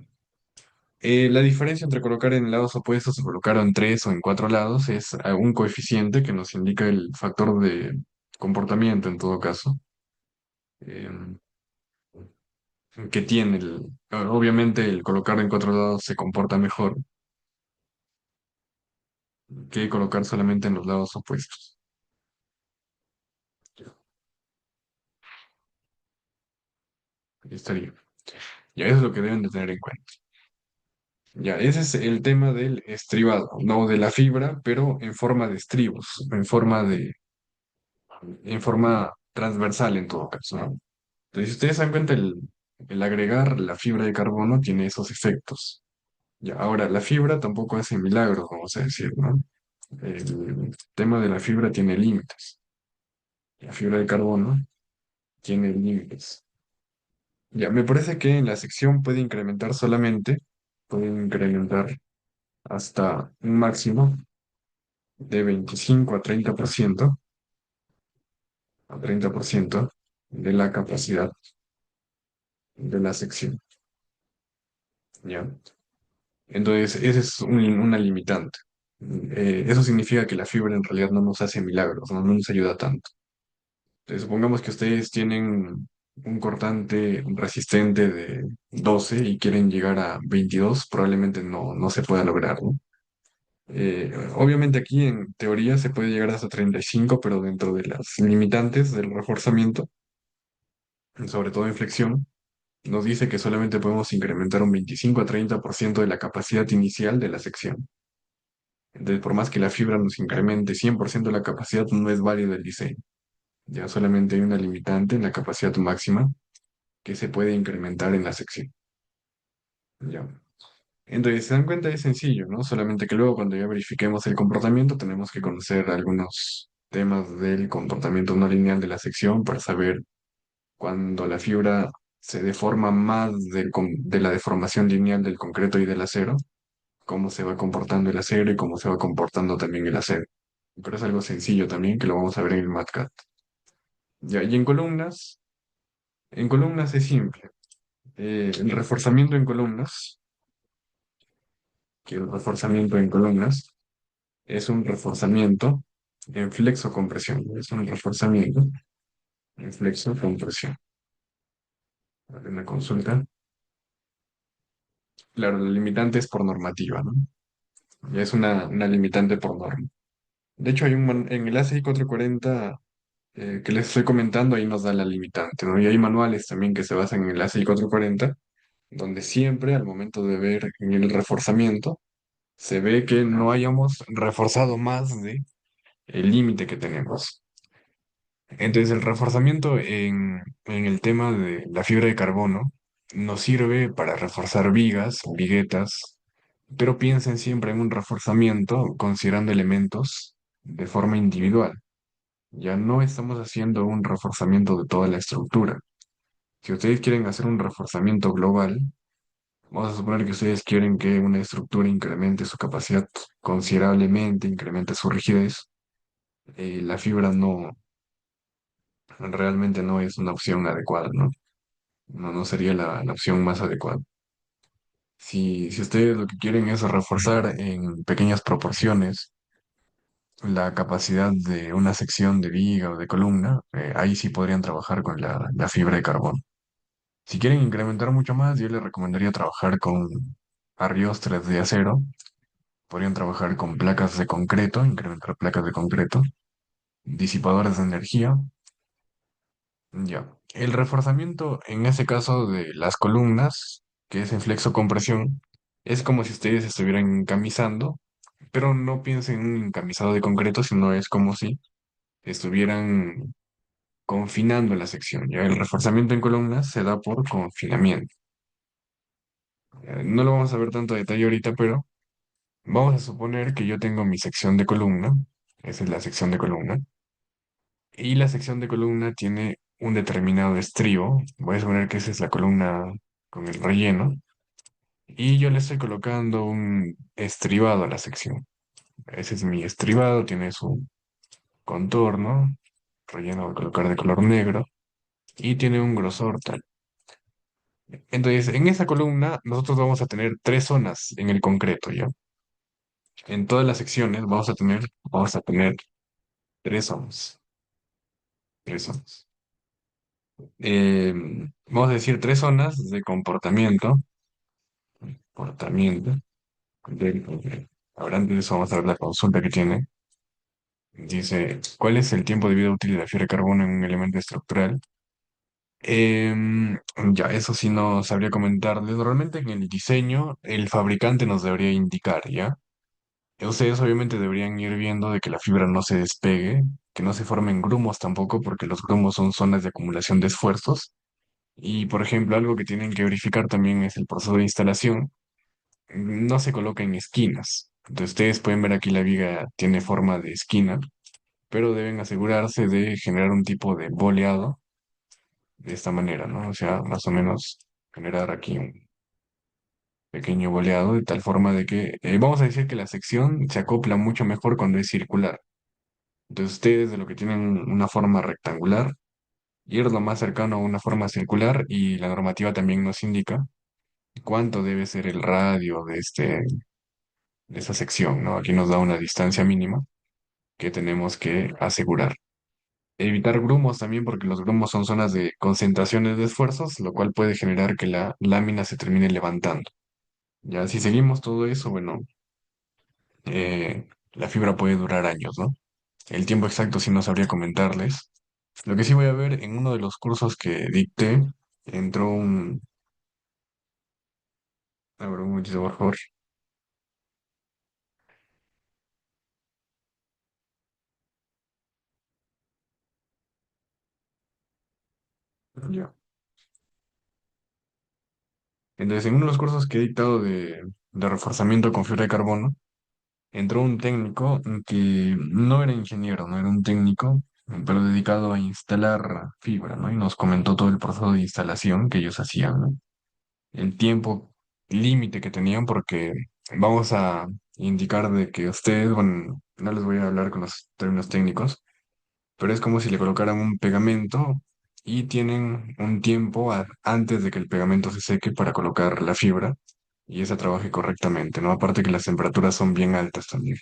Speaker 1: La diferencia entre colocar en lados opuestos o colocar en tres o en cuatro lados es un coeficiente que nos indica el factor de comportamiento en todo caso, eh, que tiene obviamente el colocar en cuatro lados se comporta mejor que colocar solamente en los lados opuestos. Ahí estaría. Ya eso es lo que deben de tener en cuenta. Ya, ese es el tema del estribado, no de la fibra, pero en forma de estribos, en forma transversal en todo caso, ¿no? Entonces, si ustedes se dan cuenta, el agregar la fibra de carbono tiene esos efectos. Ya, ahora, la fibra tampoco hace milagros, vamos a decir, ¿no? El tema de la fibra tiene límites. La fibra de carbono tiene límites. Ya, me parece que en la sección puede incrementar hasta un máximo de 25 a 30% de la capacidad de la sección, ¿ya? Entonces, esa es una limitante. Eso significa que la fibra en realidad no nos hace milagros, no nos ayuda tanto. Entonces, supongamos que ustedes tienen un cortante resistente de 12 y quieren llegar a 22, probablemente no se pueda lograr, ¿no? Obviamente aquí en teoría se puede llegar hasta 35, pero dentro de las limitantes del reforzamiento, sobre todo en flexión, nos dice que solamente podemos incrementar un 25 a 30% de la capacidad inicial de la sección. Entonces, por más que la fibra nos incremente 100% la capacidad, no es válido el diseño. Ya solamente hay una limitante en la capacidad máxima que se puede incrementar en la sección. Ya. Entonces, se dan cuenta, es sencillo, ¿no? Solamente que luego cuando ya verifiquemos el comportamiento, tenemos que conocer algunos temas del comportamiento no lineal de la sección para saber cuando la fibra se deforma más de la deformación lineal del concreto y del acero, cómo se va comportando el acero y cómo se va comportando también el acero. Pero es algo sencillo también que lo vamos a ver en el MATCAD. Ya, y en columnas es simple. El reforzamiento en columnas, que el reforzamiento en columnas es un reforzamiento en flexo-compresión. Es un reforzamiento en flexo-compresión. Una consulta. Claro, la limitante es por normativa, ¿no? Ya es una limitante por norma. De hecho, en el ACI 440 que les estoy comentando, ahí nos da la limitante, ¿no? Y hay manuales también que se basan en el ACI 440 donde siempre al momento de ver en el reforzamiento, se ve que no hayamos reforzado más de el límite que tenemos. Entonces, el reforzamiento en el tema de la fibra de carbono nos sirve para reforzar vigas, viguetas, pero piensen siempre en un reforzamiento considerando elementos de forma individual. Ya no estamos haciendo un reforzamiento de toda la estructura. Si ustedes quieren hacer un reforzamiento global, vamos a suponer que ustedes quieren que una estructura incremente su capacidad considerablemente, incremente su rigidez. La fibra realmente no es una opción adecuada, ¿no? No sería la opción más adecuada. Si ustedes lo que quieren es reforzar en pequeñas proporciones la capacidad de una sección de viga o de columna, ahí sí podrían trabajar con la fibra de carbono. Si quieren incrementar mucho más, yo les recomendaría trabajar con arriostres de acero. Podrían trabajar con placas de concreto, incrementar placas de concreto, disipadores de energía. Ya. El reforzamiento, en ese caso de las columnas, que es en flexocompresión, es como si ustedes estuvieran encamisando, pero no piensen en un encamisado de concreto, sino es como si estuvieran confinando la sección. Ya el reforzamiento en columnas se da por confinamiento. No lo vamos a ver tanto a detalle ahorita, pero vamos a suponer que yo tengo mi sección de columna. Esa es la sección de columna. Y la sección de columna tiene un determinado estribo. Voy a suponer que esa es la columna con el relleno. Y yo le estoy colocando un estribado a la sección. Ese es mi estribado, tiene su contorno. Relleno voy a colocar de color negro. Y tiene un grosor tal. Entonces, en esa columna nosotros vamos a tener tres zonas en el concreto, ¿ya? En todas las secciones vamos a tener tres zonas. Tres zonas. Eh, Vamos a decir tres zonas de comportamiento del concreto. Ahora antes de eso vamos a ver la consulta que tiene. Dice, ¿cuál es el tiempo de vida útil de la fibra de carbono en un elemento estructural? Ya, eso sí no sabría comentarles. Normalmente en el diseño el fabricante nos debería indicar, ¿ya? Ustedes obviamente deberían ir viendo de que la fibra no se despegue, que no se formen grumos tampoco, porque los grumos son zonas de acumulación de esfuerzos. Y, por ejemplo, algo que tienen que verificar también es el proceso de instalación. No se coloca en esquinas. Entonces, ustedes pueden ver aquí la viga tiene forma de esquina, pero deben asegurarse de generar un tipo de boleado de esta manera, ¿no? O sea, más o menos generar aquí un pequeño boleado de tal forma de que, vamos a decir que la sección se acopla mucho mejor cuando es circular. Entonces ustedes de lo que tienen una forma rectangular, ir lo más cercano a una forma circular y la normativa también nos indica cuánto debe ser el radio de esa sección, ¿no? Aquí nos da una distancia mínima que tenemos que asegurar. Evitar grumos también porque los grumos son zonas de concentraciones de esfuerzos, lo cual puede generar que la lámina se termine levantando. Ya si seguimos todo eso, bueno, la fibra puede durar años, ¿no? El tiempo exacto sí no sabría comentarles. Lo que sí voy a ver, en uno de los cursos que dicté, entró un... A ver, un momentito, por favor. Ya. Entonces, en uno de los cursos que he dictado de reforzamiento con fibra de carbono, entró un técnico que no era ingeniero, no era un técnico, pero dedicado a instalar fibra, ¿no? Y nos comentó todo el proceso de instalación que ellos hacían, ¿no? El tiempo límite que tenían, porque vamos a indicar de que ustedes, bueno, no les voy a hablar con los términos técnicos, pero es como si le colocaran un pegamento y tienen un tiempo antes de que el pegamento se seque para colocar la fibra y esa trabaje correctamente, ¿no? Aparte que las temperaturas son bien altas también.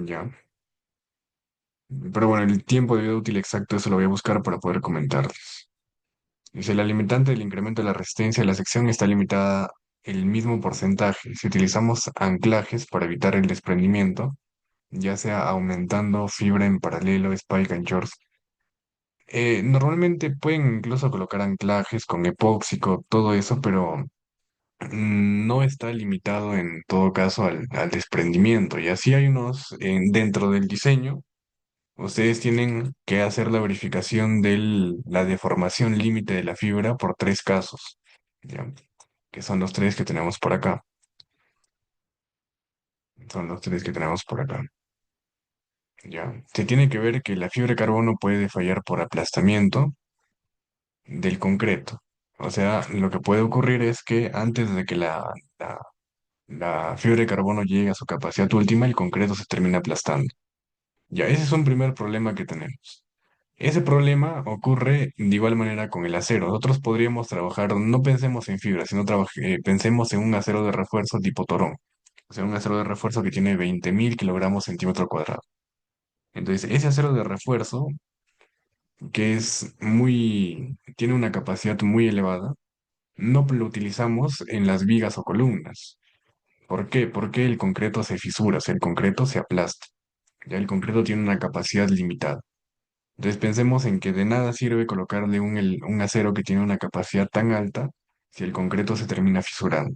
Speaker 1: Ya. Pero bueno, el tiempo de vida útil exacto, eso lo voy a buscar para poder comentarles. Dice, el alimentante del incremento de la resistencia de la sección está limitada el mismo porcentaje. Si utilizamos anclajes para evitar el desprendimiento, ya sea aumentando fibra en paralelo, spike anchors, normalmente pueden incluso colocar anclajes con epóxico, todo eso, pero no está limitado en todo caso al desprendimiento. Y así hay unos dentro del diseño. Ustedes tienen que hacer la verificación de la deformación límite de la fibra por tres casos, ¿ya? Que son los tres que tenemos por acá. Son los tres que tenemos por acá. ¿Ya? Se tiene que ver que la fibra de carbono puede fallar por aplastamiento del concreto. O sea, lo que puede ocurrir es que antes de que la, la fibra de carbono llegue a su capacidad última, el concreto se termina aplastando. Ya, ese es un primer problema que tenemos. Ese problema ocurre de igual manera con el acero. Nosotros podríamos trabajar, no pensemos en fibra, sino pensemos en un acero de refuerzo tipo Torón. O sea, un acero de refuerzo que tiene 20.000 kilogramos centímetro cuadrado. Entonces, ese acero de refuerzo, que tiene una capacidad muy elevada, no lo utilizamos en las vigas o columnas. ¿Por qué? Porque el concreto se fisura, o sea, el concreto se aplasta. Ya el concreto tiene una capacidad limitada. Entonces pensemos en que de nada sirve colocarle un acero que tiene una capacidad tan alta si el concreto se termina fisurando.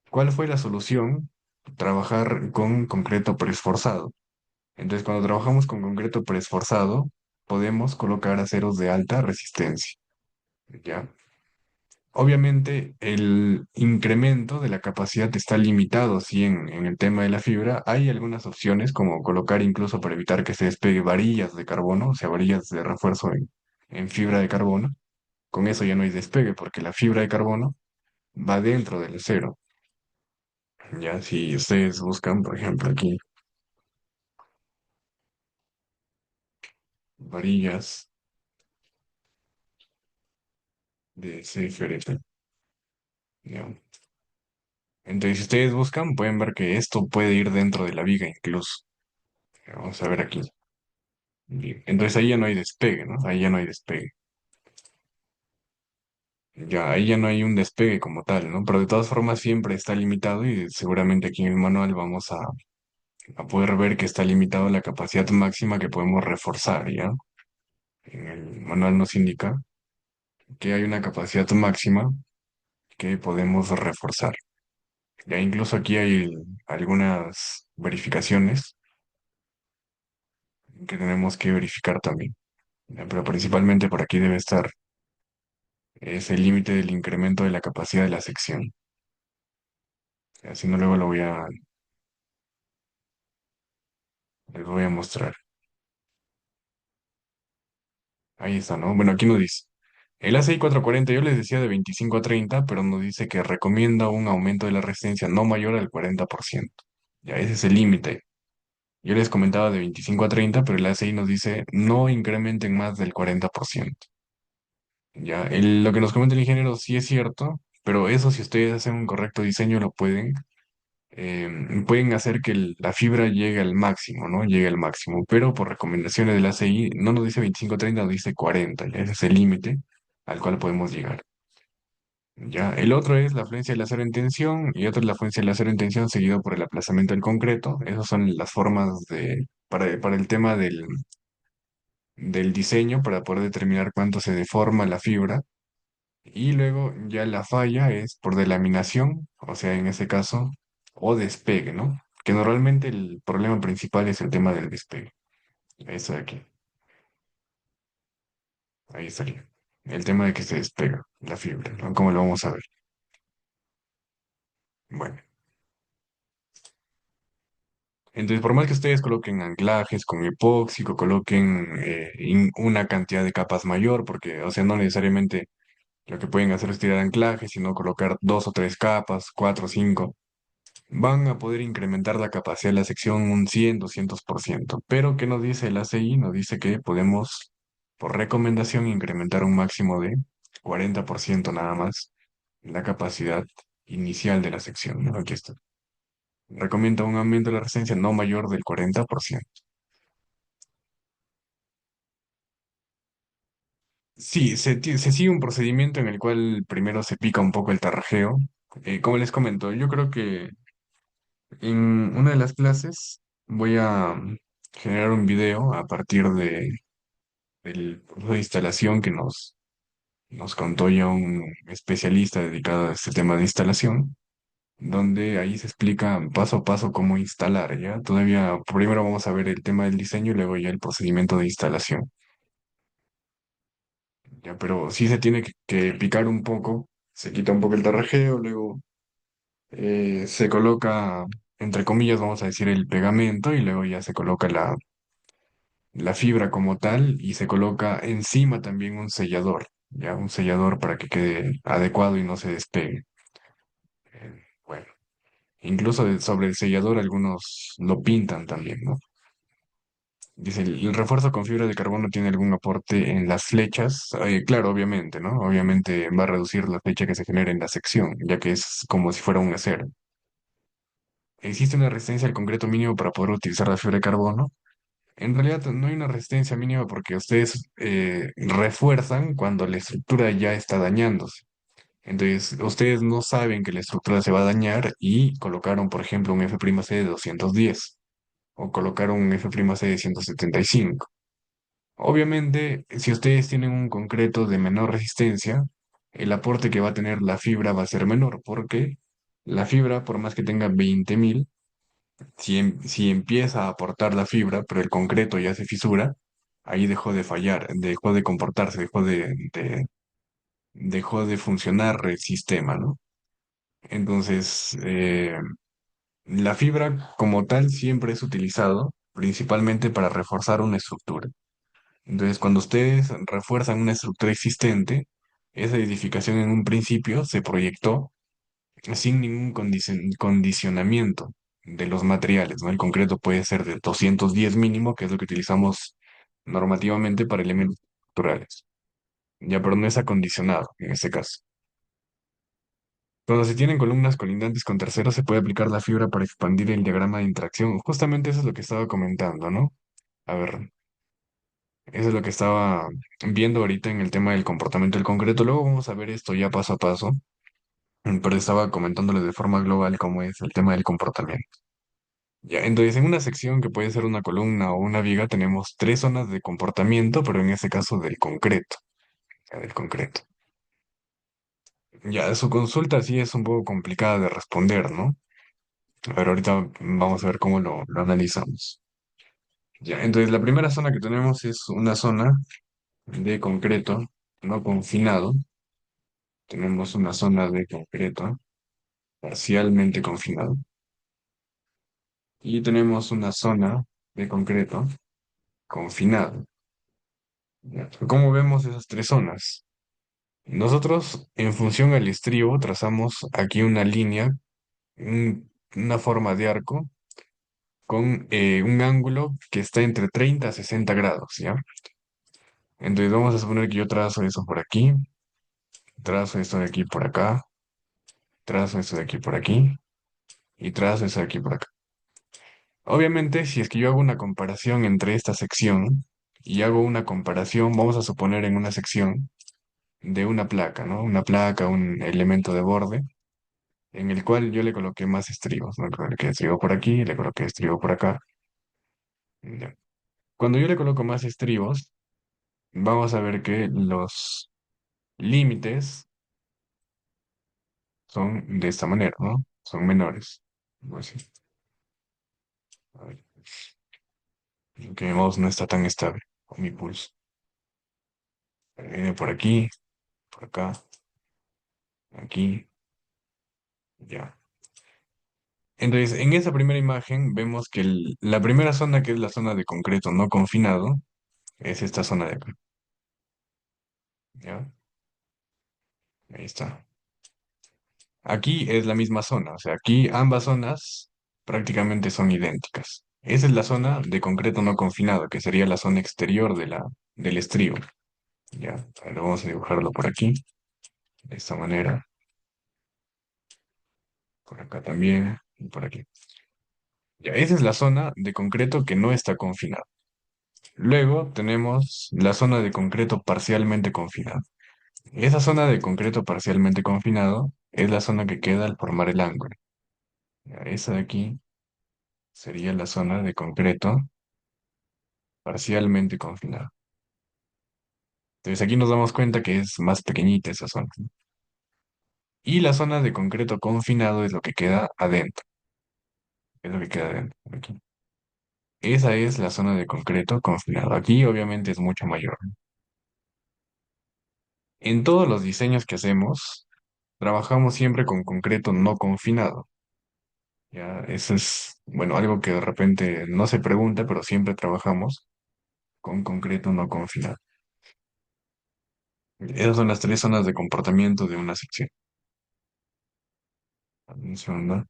Speaker 1: ¿Cuál fue la solución? Trabajar con concreto preesforzado. Entonces cuando trabajamos con concreto preesforzado, podemos colocar aceros de alta resistencia. ¿ya? Obviamente, el incremento de la capacidad está limitado, sí, en el tema de la fibra. Hay algunas opciones, como colocar incluso para evitar que se despegue varillas de carbono, o sea, varillas de refuerzo en fibra de carbono. Con eso ya no hay despegue, porque la fibra de carbono va dentro del acero. Ya, si ustedes buscan, por ejemplo, aquí, varillas de CFRP, ¿ya? Entonces, si ustedes buscan, pueden ver que esto puede ir dentro de la viga incluso. Vamos a ver aquí. Bien. Entonces ahí ya no hay despegue, ¿no? Ahí ya no hay despegue. Ya, ahí ya no hay un despegue como tal, ¿no? Pero de todas formas siempre está limitado y seguramente aquí en el manual vamos a poder ver que está limitado la capacidad máxima que podemos reforzar, ¿ya? En el manual nos indica que hay una capacidad máxima que podemos reforzar. Ya incluso aquí hay algunas verificaciones que tenemos que verificar también. ¿Ya? Pero principalmente por aquí debe estar es el límite del incremento de la capacidad de la sección. Así no luego les voy a mostrar. Ahí está, ¿no? Bueno, aquí nos dice. El ACI 440 yo les decía de 25 a 30, pero nos dice que recomienda un aumento de la resistencia no mayor al 40%. Ya ese es el límite. Yo les comentaba de 25 a 30, pero el ACI nos dice no incrementen más del 40%. Ya, lo que nos comenta el ingeniero sí es cierto, pero eso si ustedes hacen un correcto diseño lo pueden hacer que la fibra llegue al máximo, ¿no? Llegue al máximo, pero por recomendaciones del ACI no nos dice 25-30, nos dice 40, ya ese es el límite al cual podemos llegar. Ya, el otro es la fluencia del acero en tensión y otro es la fluencia del acero en tensión seguido por el aplazamiento del concreto. Esas son las formas para el tema del diseño, para poder determinar cuánto se deforma la fibra. Y luego ya la falla es por delaminación, o sea, en ese caso, o despegue, ¿no? Que normalmente el problema principal es el tema del despegue. Eso de aquí, ahí estaría. El tema de que se despega la fibra, ¿no? ¿Cómo lo vamos a ver? Bueno, entonces por más que ustedes coloquen anclajes con epóxico, coloquen una cantidad de capas mayor, porque, o sea, no necesariamente lo que pueden hacer es tirar anclajes, sino colocar dos o tres capas, cuatro o cinco. Van a poder incrementar la capacidad de la sección un 100-200%. Pero, ¿qué nos dice el ACI? Nos dice que podemos, por recomendación, incrementar un máximo de 40% nada más la capacidad inicial de la sección, ¿no? Aquí está. Recomienda un aumento de la resistencia no mayor del 40%. Sí, se sigue un procedimiento en el cual primero se pica un poco el tarrajeo. Como les comento, yo creo que en una de las clases voy a generar un video a partir del proceso de instalación que nos contó ya un especialista dedicado a este tema de instalación, donde ahí se explica paso a paso cómo instalar, ¿ya? Todavía primero vamos a ver el tema del diseño y luego ya el procedimiento de instalación, ¿ya? Pero sí se tiene que picar un poco, se quita un poco el tarrajeo, luego se coloca, entre comillas, vamos a decir, el pegamento y luego ya se coloca la fibra como tal y se coloca encima también un sellador, ya un sellador para que quede adecuado y no se despegue. Bueno, incluso sobre el sellador algunos lo pintan también, ¿no? Dice, el refuerzo con fibra de carbono tiene algún aporte en las flechas. Claro, obviamente, ¿no? Obviamente va a reducir la flecha que se genera en la sección, ya que es como si fuera un acero. ¿Existe una resistencia al concreto mínimo para poder utilizar la fibra de carbono? En realidad no hay una resistencia mínima porque ustedes refuerzan cuando la estructura ya está dañándose. Entonces, ustedes no saben que la estructura se va a dañar y colocaron, por ejemplo, un F'C de 210 o colocaron un F'C de 175. Obviamente, si ustedes tienen un concreto de menor resistencia, el aporte que va a tener la fibra va a ser menor porque la fibra, por más que tenga 20.000, si empieza a aportar la fibra, pero el concreto ya se fisura, ahí dejó de fallar, dejó de comportarse, dejó de funcionar el sistema, ¿no? Entonces, la fibra como tal siempre es utilizado principalmente para reforzar una estructura. Entonces, cuando ustedes refuerzan una estructura existente, esa edificación en un principio se proyectó sin ningún condicionamiento de los materiales, ¿no? El concreto puede ser de 210 mínimo, que es lo que utilizamos normativamente para elementos estructurales. Ya, pero no es acondicionado en este caso. Cuando se tienen columnas colindantes con terceros, se puede aplicar la fibra para expandir el diagrama de interacción. Justamente eso es lo que estaba comentando, ¿no? A ver, eso es lo que estaba viendo ahorita en el tema del comportamiento del concreto. Luego vamos a ver esto ya paso a paso, pero estaba comentándole de forma global cómo es el tema del comportamiento. Ya, entonces en una sección que puede ser una columna o una viga tenemos tres zonas de comportamiento, pero en este caso del concreto, ya, del concreto. Ya, su consulta sí es un poco complicada de responder, ¿no? A ver, ahorita vamos a ver cómo lo analizamos. Ya, entonces la primera zona que tenemos es una zona de concreto no confinado. Tenemos una zona de concreto parcialmente confinado. Y tenemos una zona de concreto confinado. Ya, ¿cómo vemos esas tres zonas? Nosotros, en función al estribo, trazamos aquí una línea, una forma de arco, con un ángulo que está entre 30 a 60 grados, ¿ya? Entonces vamos a suponer que yo trazo eso por aquí, trazo esto de aquí por acá, trazo esto de aquí por aquí, y trazo eso de aquí por acá. Obviamente, si es que yo hago una comparación entre esta sección y hago una comparación, vamos a suponer en una sección de una placa, ¿no? Una placa, un elemento de borde en el cual yo le coloqué más estribos, ¿no? Le coloqué estribo por aquí, le coloqué estribo por acá. Ya. Cuando yo le coloco más estribos, vamos a ver que los límites son de esta manera, ¿no? Son menores. Pues sí. A ver, que mi mouse no está tan estable con mi pulso. Viene por aquí, por acá, aquí, ya. Entonces, en esa primera imagen vemos que la primera zona, que es la zona de concreto no confinado, es esta zona de acá. ¿Ya? Ahí está. Aquí es la misma zona, o sea, aquí ambas zonas prácticamente son idénticas. Esa es la zona de concreto no confinado, que sería la zona exterior del estribo. Ya, ahora vamos a dibujarlo por aquí, de esta manera, por acá también, y por aquí. Ya, esa es la zona de concreto que no está confinada. Luego tenemos la zona de concreto parcialmente confinado. Esa zona de concreto parcialmente confinado es la zona que queda al formar el ángulo. Ya, esa de aquí sería la zona de concreto parcialmente confinado. Entonces aquí nos damos cuenta que es más pequeñita esa zona. Y la zona de concreto confinado es lo que queda adentro. Es lo que queda adentro. Aquí. Esa es la zona de concreto confinado. Aquí obviamente es mucho mayor. En todos los diseños que hacemos, trabajamos siempre con concreto no confinado. Ya, eso es, bueno, algo que de repente no se pregunta, pero siempre trabajamos con concreto no confinado. Esas son las tres zonas de comportamiento de una sección. Un segundo.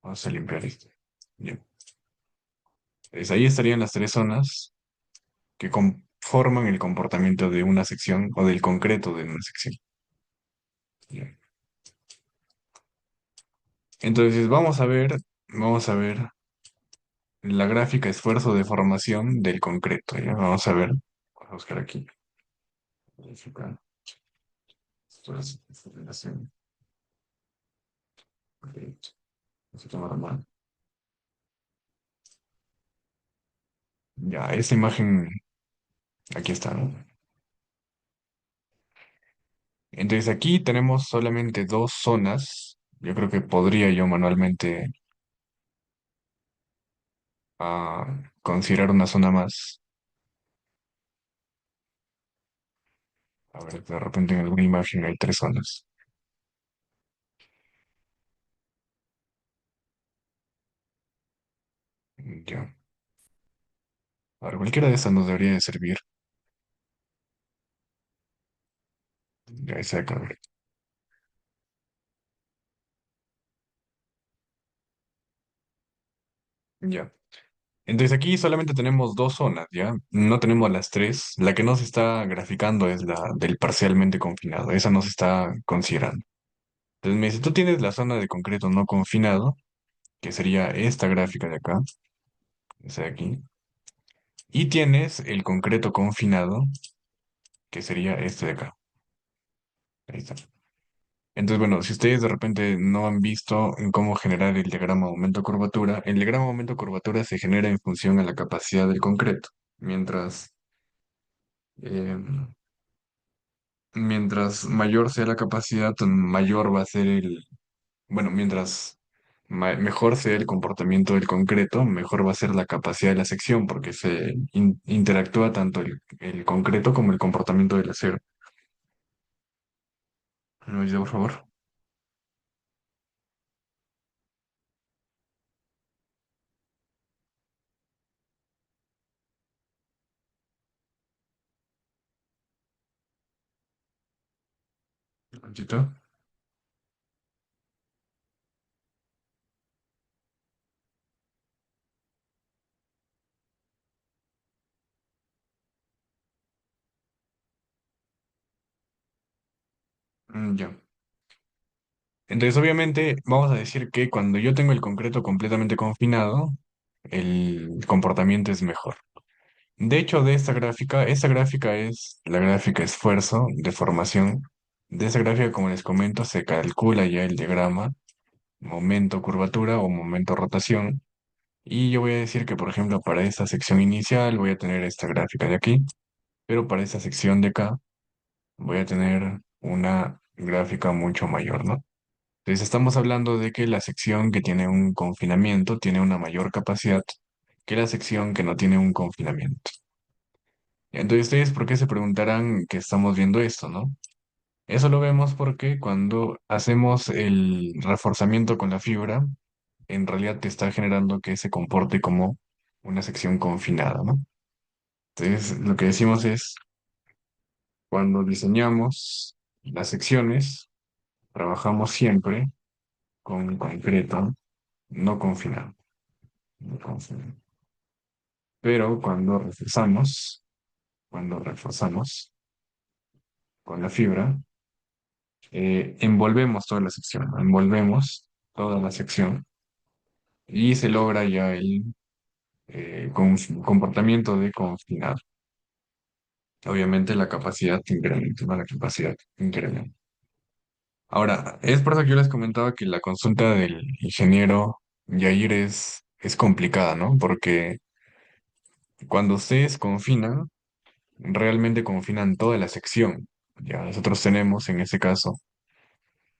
Speaker 1: Vamos a limpiar esto. Bien. Pues ahí estarían las tres zonas que conforman el comportamiento de una sección o del concreto de una sección. Bien. Entonces vamos a ver la gráfica esfuerzo de formación del concreto. ¿Ya? Vamos a ver, vamos a buscar aquí. Gráfica, esfuerzo de formación. Concreto. Vamos a tomar mal. Ya, esta imagen, aquí está, ¿no? Entonces aquí tenemos solamente dos zonas. Yo creo que podría yo manualmente considerar una zona más. A ver, de repente en alguna imagen hay tres zonas. Ya. A ver, cualquiera de estas nos debería de servir. Ya, exacto. Ya. Entonces aquí solamente tenemos dos zonas, ¿ya? No tenemos las tres. La que no se está graficando es la del parcialmente confinado. Esa no se está considerando. Entonces me dice, tú tienes la zona de concreto no confinado, que sería esta gráfica de acá, esa de aquí. Y tienes el concreto confinado, que sería este de acá. Ahí está. Entonces, bueno, si ustedes de repente no han visto en cómo generar el diagrama momento-curvatura, el diagrama momento-curvatura se genera en función a la capacidad del concreto. Mientras, em, mientras mayor sea la capacidad, mayor va a ser bueno, mientras mejor sea el comportamiento del concreto, mejor va a ser la capacidad de la sección, porque se interactúa tanto el concreto como el comportamiento del acero. ¿Me dice, por favor? Un momentito. Ya. Entonces, obviamente, vamos a decir que cuando yo tengo el concreto completamente confinado, el comportamiento es mejor. De hecho, de esta gráfica es la gráfica esfuerzo de formación. De esa gráfica, como les comento, se calcula ya el diagrama momento curvatura o momento rotación. Y yo voy a decir que, por ejemplo, para esta sección inicial voy a tener esta gráfica de aquí, pero para esta sección de acá voy a tener una gráfica mucho mayor, ¿no? Entonces estamos hablando de que la sección que tiene un confinamiento tiene una mayor capacidad que la sección que no tiene un confinamiento. Entonces ustedes, ¿por qué se preguntarán que estamos viendo esto, no? Eso lo vemos porque cuando hacemos el reforzamiento con la fibra, en realidad te está generando que se comporte como una sección confinada, ¿no? Entonces lo que decimos es, cuando diseñamos las secciones, trabajamos siempre con concreto no confinado. Entonces, pero cuando reforzamos con la fibra, envolvemos toda la sección, ¿no? Envolvemos toda la sección y se logra ya el comportamiento de confinado. Obviamente la capacidad incrementa, ¿no? La capacidad incrementa. Ahora, es por eso que yo les comentaba que la consulta del ingeniero Yair es complicada, ¿no? Porque cuando ustedes confinan, realmente confinan toda la sección. Ya nosotros tenemos en este caso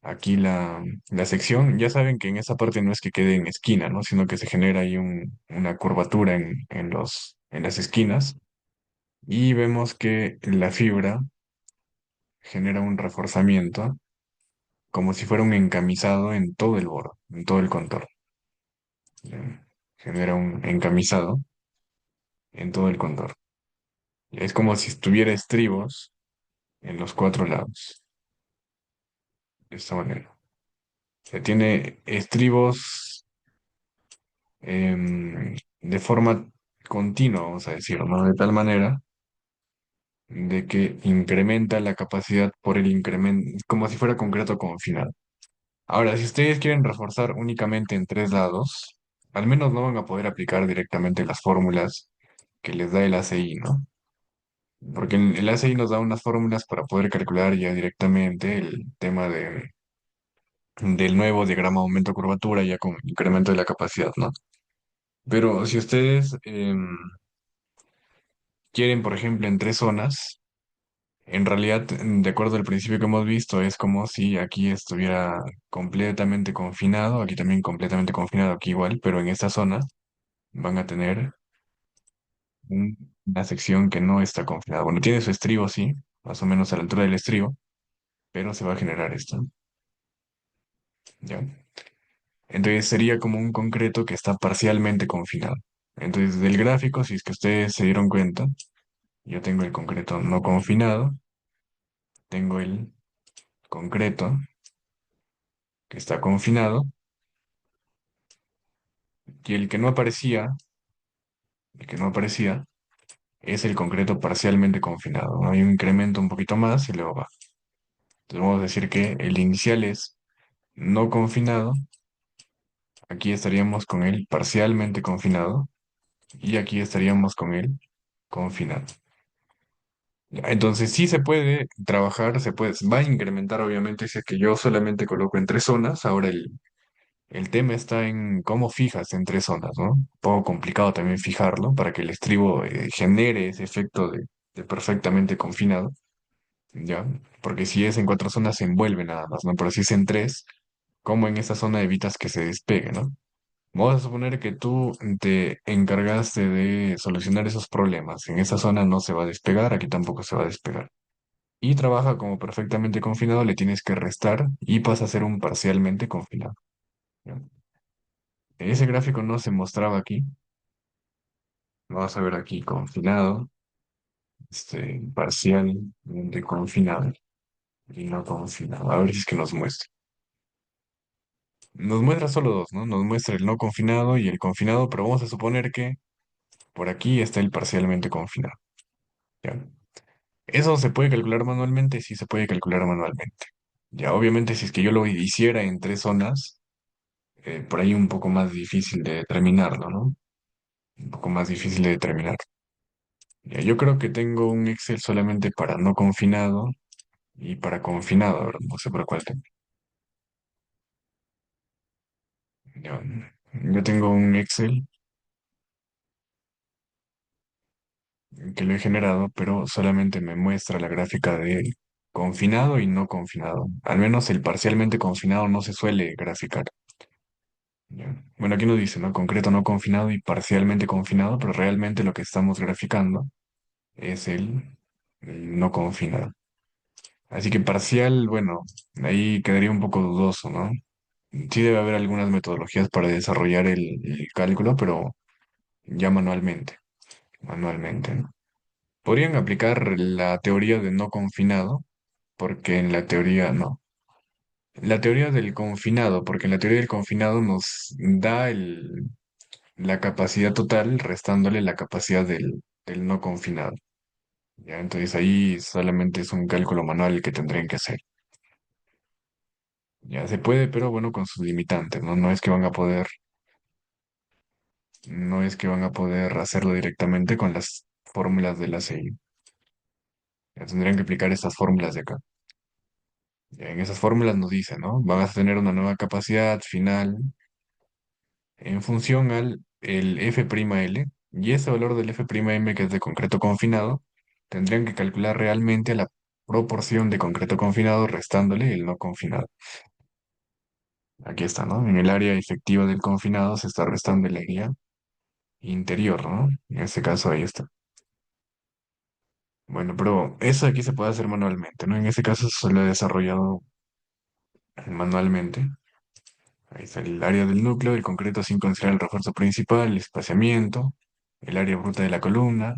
Speaker 1: aquí la sección, ya saben que en esa parte no es que quede en esquina, ¿no? Sino que se genera ahí una curvatura en las esquinas y vemos que la fibra genera un reforzamiento como si fuera un encamisado en todo el borde, en todo el contorno. Genera un encamisado en todo el contorno. Es como si tuviera estribos en los cuatro lados, de esta manera. Se tiene estribos de forma continua, vamos a decirlo, ¿no? De tal manera de que incrementa la capacidad por el incremento, como si fuera concreto confinado. Ahora, si ustedes quieren reforzar únicamente en tres lados, al menos no van a poder aplicar directamente las fórmulas que les da el ACI, ¿no? Porque el ACI nos da unas fórmulas para poder calcular ya directamente el tema del nuevo diagrama aumento-curvatura ya con incremento de la capacidad, ¿no? Pero si ustedes quieren, por ejemplo, en tres zonas, en realidad, de acuerdo al principio que hemos visto, es como si aquí estuviera completamente confinado, aquí también completamente confinado, aquí igual, pero en esta zona van a tener una sección que no está confinada. Bueno, tiene su estribo, sí, más o menos a la altura del estribo, pero se va a generar esto, ¿ya? Entonces sería como un concreto que está parcialmente confinado. Entonces, del gráfico, si es que ustedes se dieron cuenta, yo tengo el concreto no confinado, tengo el concreto que está confinado, y el que no aparecía es el concreto parcialmente confinado, ¿no? Hay un incremento un poquito más y luego va. Entonces vamos a decir que el inicial es no confinado, aquí estaríamos con el parcialmente confinado y aquí estaríamos con el confinado. Ya, entonces sí se puede trabajar, va a incrementar obviamente si es que yo solamente coloco en tres zonas. Ahora el tema está en cómo fijas en tres zonas, ¿no? Un poco complicado también fijarlo para que el estribo genere ese efecto de perfectamente confinado, ¿ya? Porque si es en cuatro zonas se envuelve nada más, ¿no? Pero si es en tres, ¿cómo en esa zona evitas que se despegue, ¿no? Vamos a suponer que tú te encargaste de solucionar esos problemas. En esa zona no se va a despegar, aquí tampoco se va a despegar. Y trabaja como perfectamente confinado, le tienes que restar y pasa a ser un parcialmente confinado, ¿ya? Ese gráfico no se mostraba aquí. Vamos a ver aquí confinado, parcialmente confinado y no confinado. A ver si es que nos muestra. Nos muestra solo dos, ¿no? Nos muestra el no confinado y el confinado, pero vamos a suponer que por aquí está el parcialmente confinado, ¿ya? ¿Eso se puede calcular manualmente? Sí, se puede calcular manualmente. Ya, obviamente, si es que yo lo hiciera en tres zonas, por ahí un poco más difícil de determinarlo, ¿no? Un poco más difícil de determinar. Ya, yo creo que tengo un Excel solamente para no confinado y para confinado, ahora no sé por cuál tengo. Yo, yo tengo un Excel que lo he generado, pero solamente me muestra la gráfica de confinado y no confinado. Al menos el parcialmente confinado no se suele graficar. Ya. Bueno, aquí nos dice, ¿no? Concreto no confinado y parcialmente confinado, pero realmente lo que estamos graficando es el no confinado. Así que parcial, bueno, ahí quedaría un poco dudoso, ¿no? Sí debe haber algunas metodologías para desarrollar el cálculo, pero ya manualmente, ¿no? Podrían aplicar la teoría de no confinado, porque en la teoría no. La teoría del confinado, porque en la teoría del confinado nos da la capacidad total restándole la capacidad del no confinado. ¿Ya? Entonces ahí solamente es un cálculo manual el que tendrían que hacer. Ya se puede, pero bueno, con sus limitantes, ¿no? No es que van a poder hacerlo directamente con las fórmulas de la CI. Ya tendrían que aplicar estas fórmulas de acá. Ya en esas fórmulas nos dice, ¿no? Van a tener una nueva capacidad final en función al el F'L, y ese valor del F'M que es de concreto confinado, tendrían que calcular realmente la proporción de concreto confinado restándole el no confinado. Aquí está, ¿no? En el área efectiva del confinado se está restando el área interior, ¿no? En este caso ahí está. Bueno, pero eso aquí se puede hacer manualmente, ¿no? En este caso se lo he desarrollado manualmente. Ahí está el área del núcleo, el concreto sin considerar el refuerzo principal, el espaciamiento, el área bruta de la columna.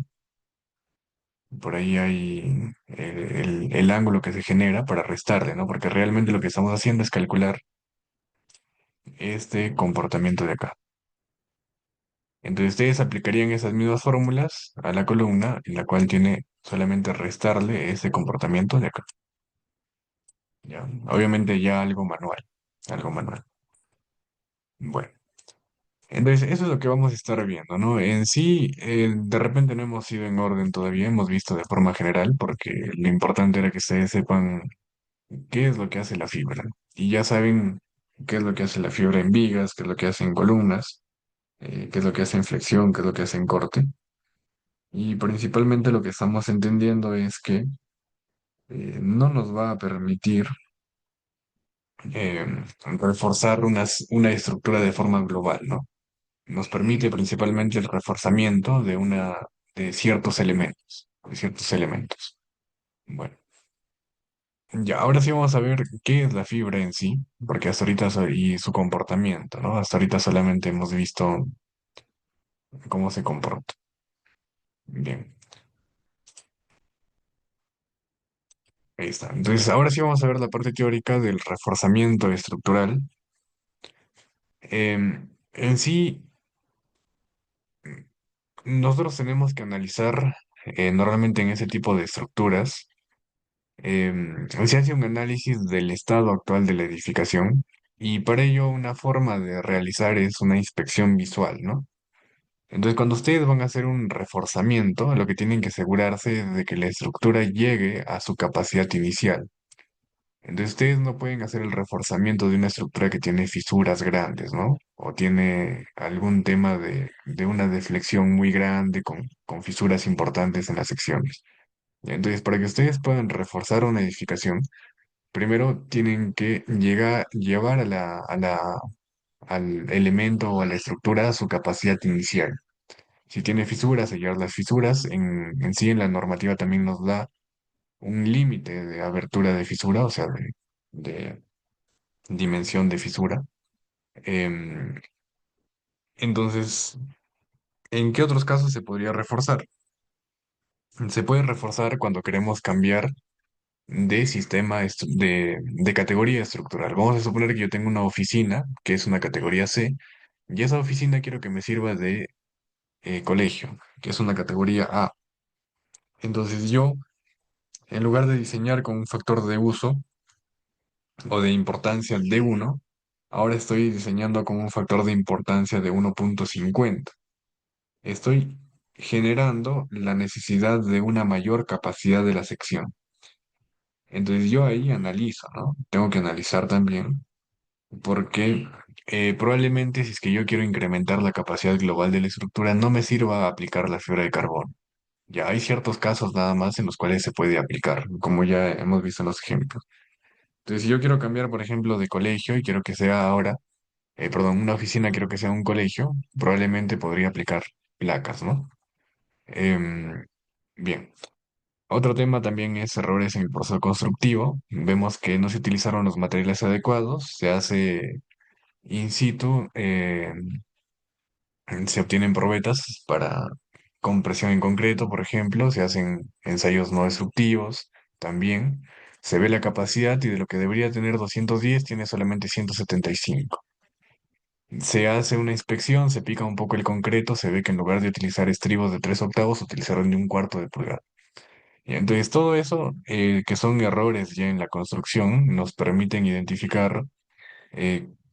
Speaker 1: Por ahí hay el ángulo que se genera para restarle, ¿no? Porque realmente lo que estamos haciendo es calcular este comportamiento de acá. Entonces ustedes aplicarían esas mismas fórmulas a la columna, en la cual tiene solamente restarle ese comportamiento de acá. ¿Ya? Obviamente ya algo manual, algo manual. Bueno, entonces eso es lo que vamos a estar viendo, ¿no? En sí, de repente no hemos ido en orden todavía, hemos visto de forma general, porque lo importante era que ustedes sepan qué es lo que hace la fibra. Y ya saben qué es lo que hace la fibra en vigas, qué es lo que hace en columnas, qué es lo que hace en flexión, qué es lo que hace en corte. Y principalmente lo que estamos entendiendo es que no nos va a permitir eh, reforzar una estructura de forma global, ¿no? Nos permite principalmente el reforzamiento de ciertos elementos, de ciertos elementos. Bueno, ya, ahora sí vamos a ver qué es la fibra en sí, porque hasta ahorita y su comportamiento, ¿no? Hasta ahorita solamente hemos visto cómo se comporta. Bien, ahí está. Entonces, ahora sí vamos a ver la parte teórica del reforzamiento estructural. En sí, nosotros tenemos que analizar normalmente en ese tipo de estructuras. Se hace un análisis del estado actual de la edificación y para ello una forma de realizar es una inspección visual, ¿no? Entonces, cuando ustedes van a hacer un reforzamiento, lo que tienen que asegurarse es de que la estructura llegue a su capacidad inicial. Entonces, ustedes no pueden hacer el reforzamiento de una estructura que tiene fisuras grandes, ¿no? O tiene algún tema de una deflexión muy grande con fisuras importantes en las secciones. Entonces, para que ustedes puedan reforzar una edificación, primero tienen que llevar al elemento o a la estructura a su capacidad inicial. Si tiene fisuras, sellar las fisuras. En sí, en la normativa también nos da un límite de abertura de fisura, o sea, de dimensión de fisura. Em, entonces, ¿en qué otros casos se podría reforzar? Se puede reforzar cuando queremos cambiar de sistema, de categoría estructural. Vamos a suponer que yo tengo una oficina, que es una categoría C, y esa oficina quiero que me sirva de colegio, que es una categoría A. Entonces yo, en lugar de diseñar con un factor de uso o de importancia de 1, ahora estoy diseñando con un factor de importancia de 1,50. Estoy generando la necesidad de una mayor capacidad de la sección. Entonces yo ahí analizo, ¿no? Tengo que analizar también porque probablemente si es que yo quiero incrementar la capacidad global de la estructura, no me sirva aplicar la fibra de carbono. Ya hay ciertos casos nada más en los cuales se puede aplicar, como ya hemos visto en los ejemplos. Entonces, si yo quiero cambiar, por ejemplo, de colegio y quiero que sea ahora, perdón, una oficina quiero que sea un colegio, probablemente podría aplicar placas, ¿no? Em, bien. Otro tema también es errores en el proceso constructivo. Vemos que no se utilizaron los materiales adecuados, se hace in situ, se obtienen probetas para compresión en concreto, por ejemplo, se hacen ensayos no destructivos también. Se ve la capacidad y de lo que debería tener 210 tiene solamente 175. Se hace una inspección, se pica un poco el concreto, se ve que en lugar de utilizar estribos de 3/8, utilizaron de 1/4 de pulgada. Y entonces todo eso, que son errores ya en la construcción, nos permiten identificar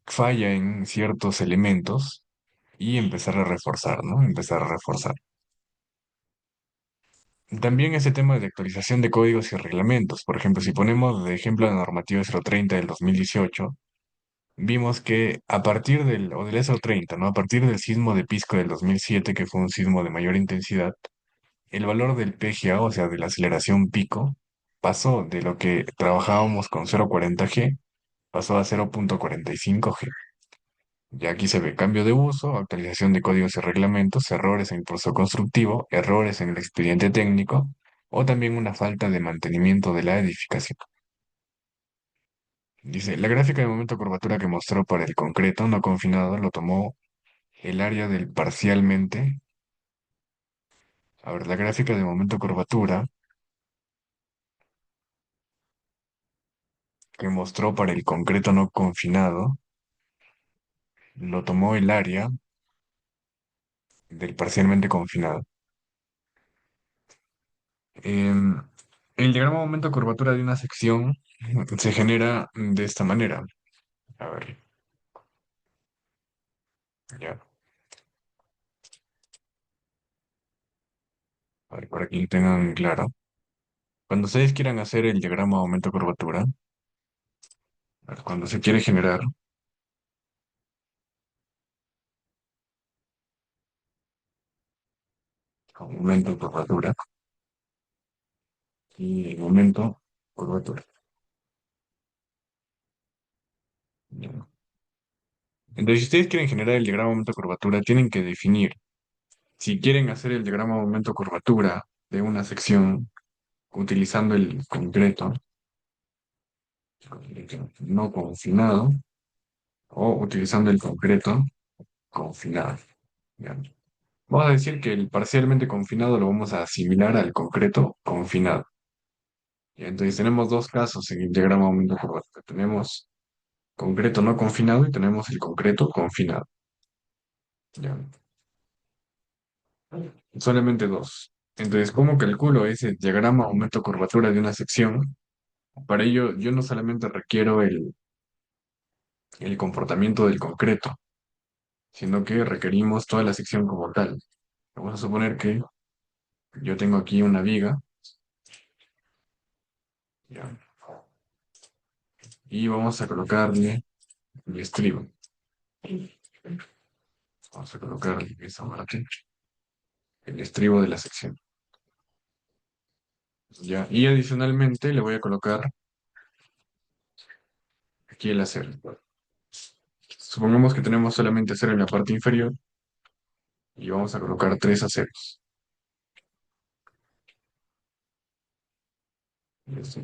Speaker 1: falla en ciertos elementos y empezar a reforzar, ¿no? Empezar a reforzar. También ese tema de actualización de códigos y reglamentos. Por ejemplo, si ponemos de ejemplo la normativa ISO 30 del 2018, vimos que a partir o del ISO 30, ¿no? A partir del sismo de Pisco del 2007, que fue un sismo de mayor intensidad, el valor del PGA, o sea, de la aceleración pico, pasó de lo que trabajábamos con 0,40 G, pasó a 0,45 G. Ya aquí se ve cambio de uso, actualización de códigos y reglamentos, errores en el proceso constructivo, errores en el expediente técnico o también una falta de mantenimiento de la edificación. Dice, la gráfica de momento curvatura que mostró para el concreto no confinado lo tomó el área del parcialmente. A ver, la gráfica de momento curvatura que mostró para el concreto no confinado lo tomó el área del parcialmente confinado. Em, el diagrama momento curvatura de una sección se genera de esta manera. A ver, ya. A ver, para que lo tengan claro. Cuando ustedes quieran hacer el diagrama aumento curvatura, a ver, cuando se quiere generar aumento curvatura y aumento curvatura. Ya. Entonces, si ustedes quieren generar el diagrama aumento curvatura, tienen que definir si quieren hacer el diagrama aumento curvatura de una sección utilizando el concreto no confinado o utilizando el concreto confinado. ¿Ya? Vamos a decir que el parcialmente confinado lo vamos a asimilar al concreto confinado. ¿Ya? Entonces tenemos dos casos en el diagrama momento curvatura. Tenemos concreto no confinado y tenemos el concreto confinado. ¿Ya? Solamente dos. Entonces, ¿cómo calculo ese diagrama aumento curvatura de una sección? Para ello, yo no solamente requiero el comportamiento del concreto, sino que requerimos toda la sección como tal. Vamos a suponer que yo tengo aquí una viga, ¿ya? Y vamos a colocarle el estribo. Vamos a colocarle esa parte, el estribo de la sección. ¿Ya? Y adicionalmente le voy a colocar aquí el acero. Supongamos que tenemos solamente acero en la parte inferior y vamos a colocar tres aceros. Entonces,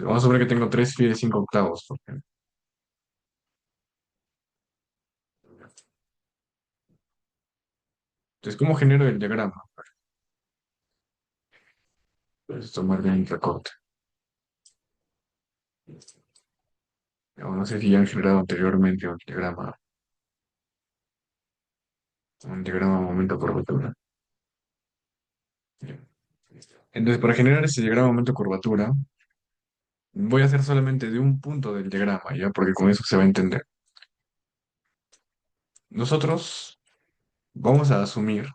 Speaker 1: vamos a suponer que tengo tres pi de 5 octavos, por ejemplo. Entonces, ¿cómo genero el diagrama? Pues tomar bien el recorte. No sé si ya han generado anteriormente un diagrama momento curvatura. Entonces, para generar ese diagrama momento curvatura, voy a hacer solamente de un punto del diagrama, ¿ya? Porque con eso se va a entender. Nosotros vamos a asumir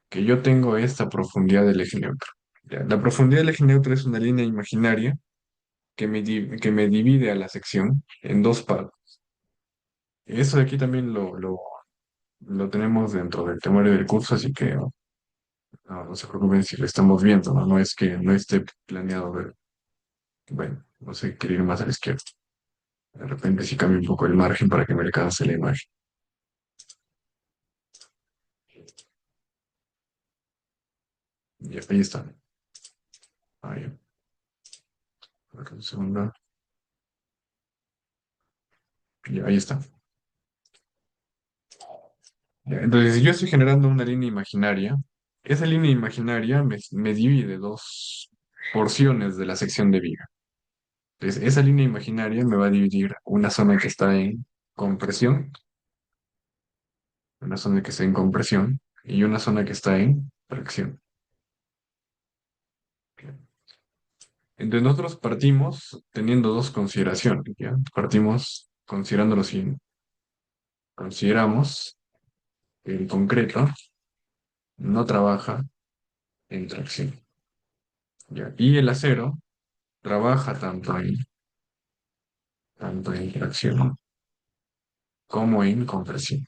Speaker 1: que yo tengo esta profundidad del eje neutro. ¿Ya? La profundidad del eje neutro es una línea imaginaria que me divide a la sección en dos partes. Eso de aquí también lo tenemos dentro del temario del curso, así que no se preocupen si lo estamos viendo, ¿no? No es que no esté planeado ver. Bueno, no sé, quiero ir más a la izquierda. De repente sí cambio un poco el margen para que me alcance la imagen. Y ahí está. Ahí, un segundo. Y ahí está. Ya, entonces, si yo estoy generando una línea imaginaria, esa línea imaginaria me divide dos porciones de la sección de viga. Entonces, esa línea imaginaria me va a dividir una zona que está en compresión, una zona que está en compresión y una zona que está en tracción. Entonces, nosotros partimos teniendo dos consideraciones, ¿ya? Partimos considerando lo siguiente. Consideramos que el concreto no trabaja en tracción, ¿ya? Y el acero trabaja tanto en tracción como en compresión.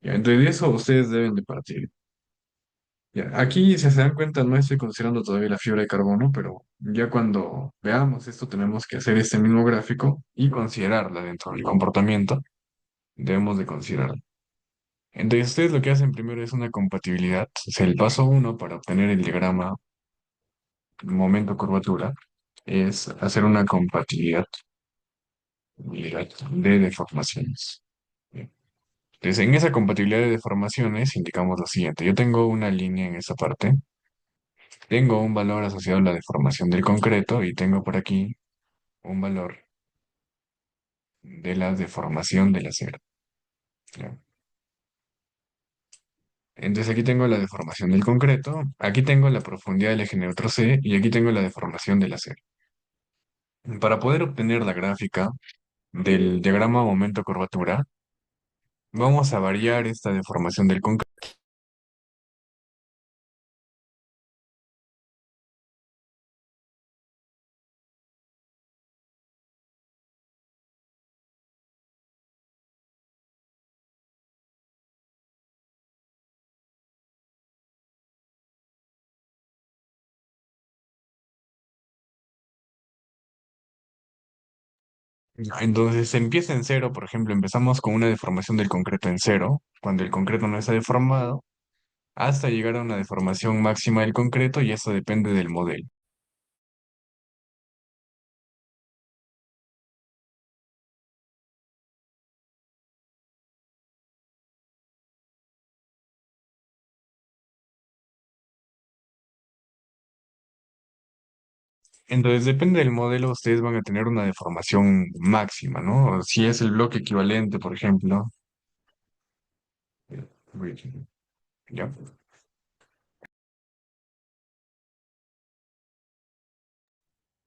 Speaker 1: ¿Ya? Entonces, de eso ustedes deben de partir. ¿Ya? Aquí, si se dan cuenta, no estoy considerando todavía la fibra de carbono, pero ya cuando veamos esto, tenemos que hacer este mismo gráfico y considerarla dentro del comportamiento. Debemos de considerarla. Entonces, ustedes lo que hacen primero es una compatibilidad. O sea, el paso uno para obtener el diagrama momento curvatura es hacer una compatibilidad de deformaciones. Bien. Entonces, en esa compatibilidad de deformaciones indicamos lo siguiente. Yo tengo una línea en esa parte, tengo un valor asociado a la deformación del concreto y tengo por aquí un valor de la deformación del acero. ¿Ya? Entonces aquí tengo la deformación del concreto, aquí tengo la profundidad del eje neutro C y aquí tengo la deformación del acero. Para poder obtener la gráfica del diagrama momento-curvatura, vamos a variar esta deformación del concreto. Entonces empieza en cero, por ejemplo, empezamos con una deformación del concreto en cero, cuando el concreto no está deformado, hasta llegar a una deformación máxima del concreto y eso depende del modelo. Entonces, depende del modelo, ustedes van a tener una deformación máxima, ¿no? Si es el bloque equivalente, por ejemplo, ¿ya?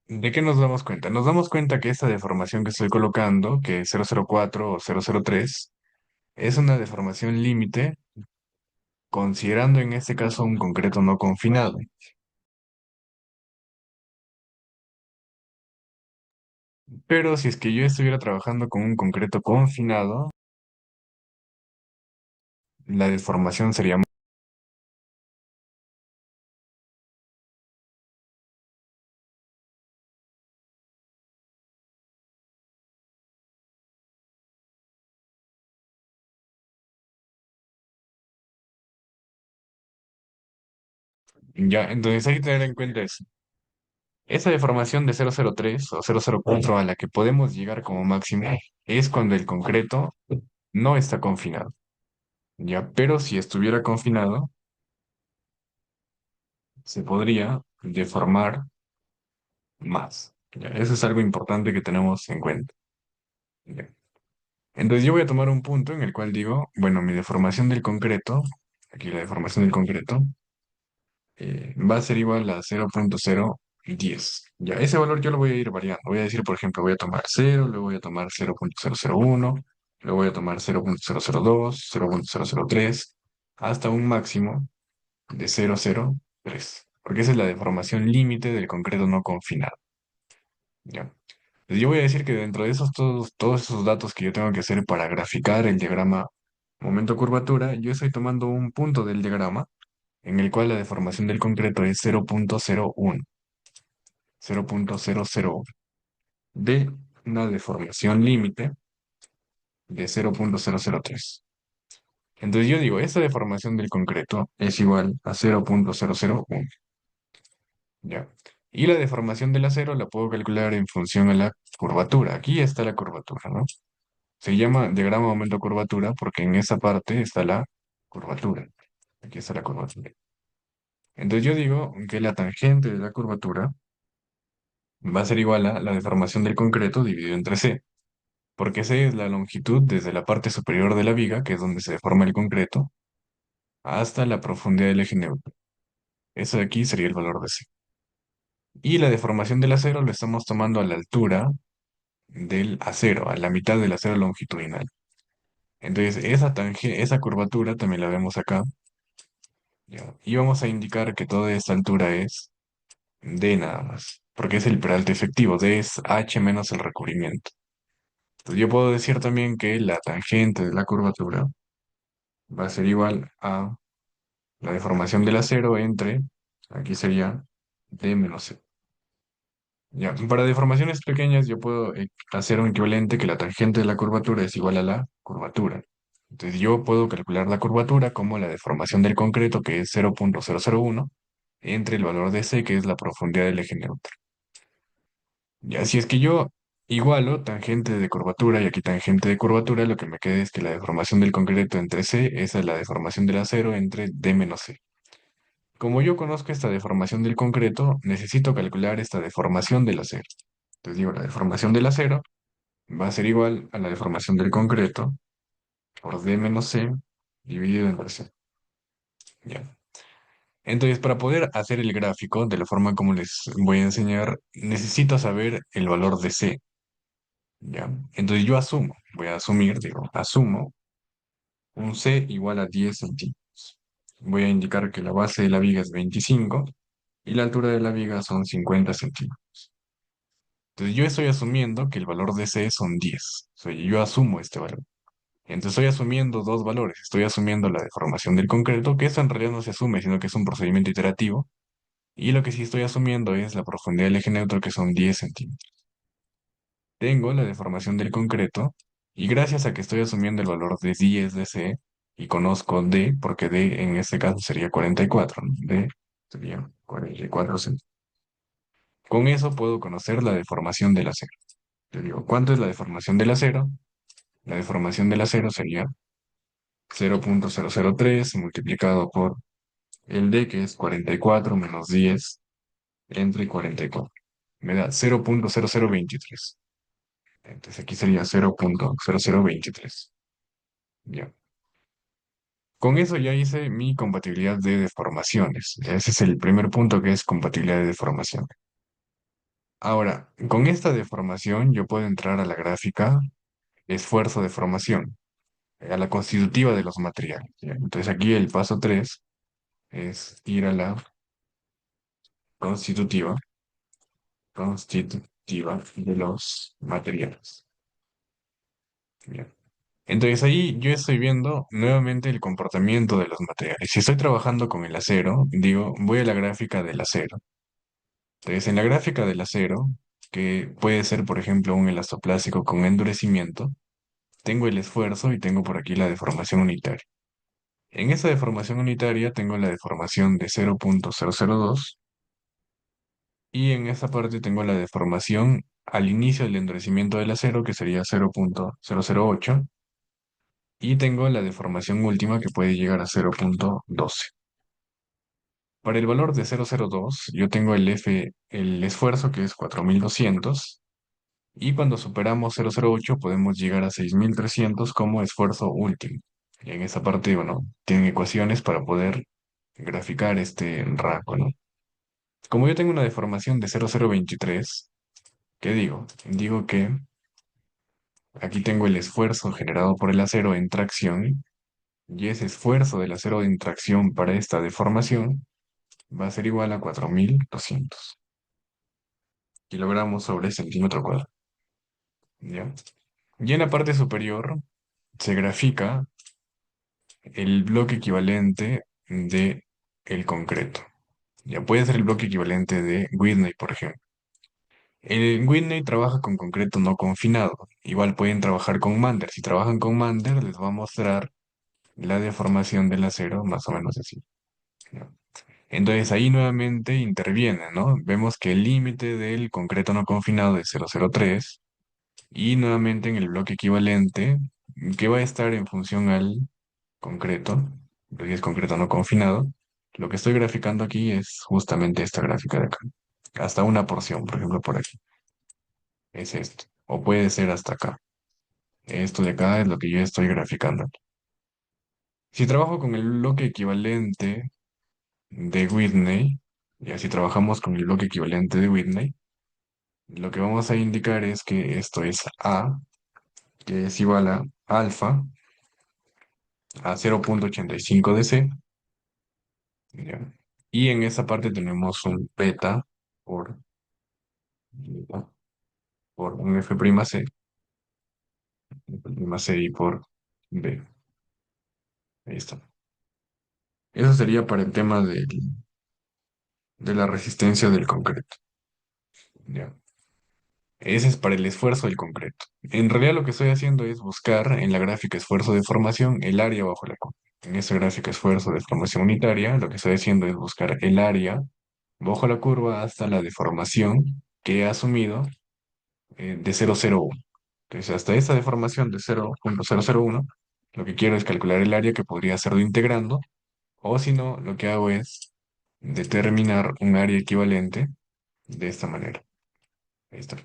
Speaker 1: ¿De qué nos damos cuenta? Nos damos cuenta que esta deformación que estoy colocando, que es 004 o 003, es una deformación límite, considerando en este caso un concreto no confinado. Pero si es que yo estuviera trabajando con un concreto confinado, la deformación sería ya. Entonces hay que tener en cuenta eso. Esa deformación de 003 o 004 a la que podemos llegar como máximo es cuando el concreto no está confinado, ¿ya? Pero si estuviera confinado, se podría deformar más, ¿ya? Eso es algo importante que tenemos en cuenta, ¿ya? Entonces yo voy a tomar un punto en el cual digo, bueno, mi deformación del concreto, aquí la deformación del concreto, va a ser igual a 0.010. Ya, ese valor yo lo voy a ir variando. Voy a decir, por ejemplo, voy a tomar 0, luego voy a tomar 0.001, luego voy a tomar 0.002, 0.003, hasta un máximo de 0.03, porque esa es la deformación límite del concreto no confinado. ¿Ya? Entonces yo voy a decir que dentro de esos todos esos datos que yo tengo que hacer para graficar el diagrama momento curvatura, yo estoy tomando un punto del diagrama en el cual la deformación del concreto es 0.01, 0.001, de una deformación límite de 0.003. Entonces yo digo, esta deformación del concreto es igual a 0.001, ¿ya? Y la deformación del acero la puedo calcular en función a la curvatura. Aquí está la curvatura, ¿no? Se llama diagrama momento curvatura porque en esa parte está la curvatura. Aquí está la curvatura. Entonces yo digo que la tangente de la curvatura va a ser igual a la deformación del concreto dividido entre C, porque C es la longitud desde la parte superior de la viga, que es donde se deforma el concreto, hasta la profundidad del eje neutro. Eso de aquí sería el valor de C. Y la deformación del acero lo estamos tomando a la altura del acero, a la mitad del acero longitudinal. Entonces, esa curvatura también la vemos acá, ¿ya? Y vamos a indicar que toda esta altura es D nada más, porque es el peralte efectivo, D es H menos el recubrimiento. Entonces yo puedo decir también que la tangente de la curvatura va a ser igual a la deformación del acero entre, aquí sería D menos C. Ya, para deformaciones pequeñas yo puedo hacer un equivalente que la tangente de la curvatura es igual a la curvatura. Entonces yo puedo calcular la curvatura como la deformación del concreto, que es 0.001, entre el valor de C, que es la profundidad del eje neutro. Ya, si es que yo igualo tangente de curvatura y aquí tangente de curvatura, lo que me queda es que la deformación del concreto entre C es la deformación del acero entre D menos C. Como yo conozco esta deformación del concreto, necesito calcular esta deformación del acero. Entonces digo, la deformación del acero va a ser igual a la deformación del concreto por D menos C dividido entre C. Ya. Entonces, para poder hacer el gráfico de la forma como les voy a enseñar, necesito saber el valor de C. ¿Ya? Entonces yo asumo, voy a asumir, digo, asumo un C igual a 10 centímetros. Voy a indicar que la base de la viga es 25 y la altura de la viga son 50 centímetros. Entonces yo estoy asumiendo que el valor de C son 10. O sea, yo asumo este valor. Entonces estoy asumiendo dos valores. Estoy asumiendo la deformación del concreto, que eso en realidad no se asume, sino que es un procedimiento iterativo. Y lo que sí estoy asumiendo es la profundidad del eje neutro, que son 10 centímetros. Tengo la deformación del concreto y gracias a que estoy asumiendo el valor de 10 de C, y conozco D, porque D en este caso sería 44, ¿no? D sería 44 centímetros. Con eso puedo conocer la deformación del acero. Yo digo, ¿cuánto es la deformación del acero? La deformación del acero sería 0,003 multiplicado por el D, que es 44 menos 10 entre 44. Me da 0,0023. Entonces aquí sería 0,0023. Ya. Con eso ya hice mi compatibilidad de deformaciones. Ese es el primer punto, que es compatibilidad de deformación. Ahora, con esta deformación yo puedo entrar a la gráfica esfuerzo deformación, a la constitutiva de los materiales. ¿Ya? Entonces aquí el paso 3 es ir a la constitutiva, constitutiva de los materiales. ¿Ya? Entonces ahí yo estoy viendo nuevamente el comportamiento de los materiales. Si estoy trabajando con el acero, digo, voy a la gráfica del acero. Entonces en la gráfica del acero, que puede ser por ejemplo un elastoplástico con endurecimiento, tengo el esfuerzo y tengo por aquí la deformación unitaria. En esa deformación unitaria tengo la deformación de 0,002 y en esa parte tengo la deformación al inicio del endurecimiento del acero, que sería 0,008, y tengo la deformación última, que puede llegar a 0,12. Para el valor de 0,02 yo tengo el esfuerzo, que es 4200, y cuando superamos 0,08 podemos llegar a 6300 como esfuerzo último. Y en esa parte, bueno, tienen ecuaciones para poder graficar este rango, ¿no? Como yo tengo una deformación de 0,023, ¿qué digo? Digo que aquí tengo el esfuerzo generado por el acero en tracción, y ese esfuerzo del acero en tracción para esta deformación va a ser igual a 4200 kilogramos sobre centímetro cuadrado. ¿Ya? Y en la parte superior se grafica el bloque equivalente de el concreto. Ya puede ser el bloque equivalente de Whitney, por ejemplo. El Whitney trabaja con concreto no confinado. Igual pueden trabajar con Mander. Si trabajan con Mander, les va a mostrar la deformación del acero más o menos así, ¿no? Entonces ahí nuevamente interviene, ¿no? Vemos que el límite del concreto no confinado es 0,03 y nuevamente en el bloque equivalente, que va a estar en función al concreto, porque es concreto no confinado, lo que estoy graficando aquí es justamente esta gráfica de acá. Hasta una porción, por ejemplo, por aquí. Es esto. O puede ser hasta acá. Esto de acá es lo que yo estoy graficando. Si trabajo con el bloque equivalente de Whitney, y así trabajamos con el bloque equivalente de Whitney, lo que vamos a indicar es que esto es A, que es igual a alfa, a 0,85 de C, ¿ya? Y en esa parte tenemos un beta por, por un F'C, F'C y por B. Ahí está. Eso sería para el tema de la resistencia del concreto. ¿Ya? Ese es para el esfuerzo del concreto. En realidad lo que estoy haciendo es buscar en la gráfica esfuerzo de formación el área bajo la curva. En esa gráfica esfuerzo de formación unitaria, lo que estoy haciendo es buscar el área bajo la curva hasta la deformación que he asumido de 0,01. Entonces, hasta esta deformación de 0,001, lo que quiero es calcular el área que podría hacerlo integrando, o si no, lo que hago es determinar un área equivalente de esta manera. Ahí está.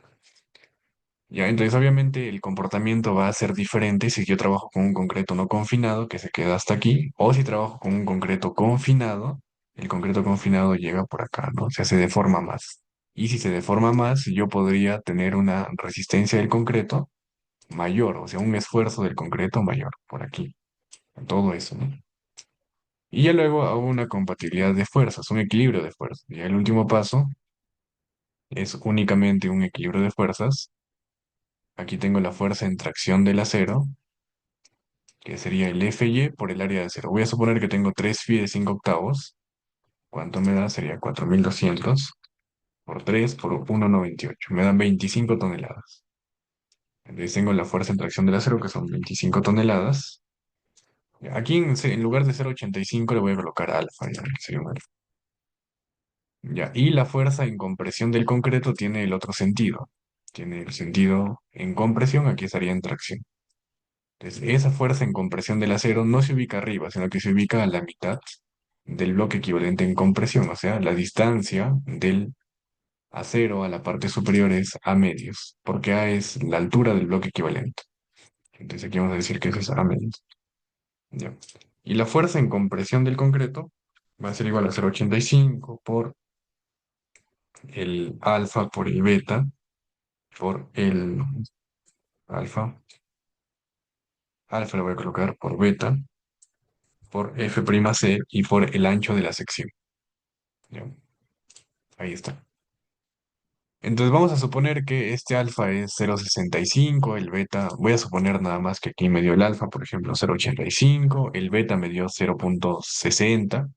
Speaker 1: Ya, entonces obviamente el comportamiento va a ser diferente si yo trabajo con un concreto no confinado que se queda hasta aquí, o si trabajo con un concreto confinado, el concreto confinado llega por acá, ¿no? O sea, se deforma más. Y si se deforma más, yo podría tener una resistencia del concreto mayor, o sea, un esfuerzo del concreto mayor, por aquí, todo eso, ¿no? Y ya luego hago una compatibilidad de fuerzas, un equilibrio de fuerzas. Y el último paso es únicamente un equilibrio de fuerzas. Aquí tengo la fuerza en tracción del acero, que sería el Fy por el área de acero. Voy a suponer que tengo 3 Φ de 5 octavos. ¿Cuánto me da? Sería 4200 por 3 por 1,98. Me dan 25 toneladas. Entonces tengo la fuerza en tracción del acero, que son 25 toneladas. Aquí en lugar de 0,85 le voy a colocar alfa, ya, que sería un alfa. Ya, y la fuerza en compresión del concreto tiene el otro sentido. Tiene el sentido en compresión, aquí estaría en tracción. Entonces, esa fuerza en compresión del acero no se ubica arriba, sino que se ubica a la mitad del bloque equivalente en compresión, o sea, la distancia del acero a la parte superior es A medios, porque A es la altura del bloque equivalente. Entonces aquí vamos a decir que eso es A medios. Ya. Y la fuerza en compresión del concreto va a ser igual a 0,85 por el alfa por el beta por el alfa. Alfa lo voy a colocar por beta por F'C y por el ancho de la sección. Ya. Ahí está. Entonces vamos a suponer que este alfa es 0,65, el beta, voy a suponer nada más que aquí me dio el alfa, por ejemplo, 0,85, el beta me dio 0,60,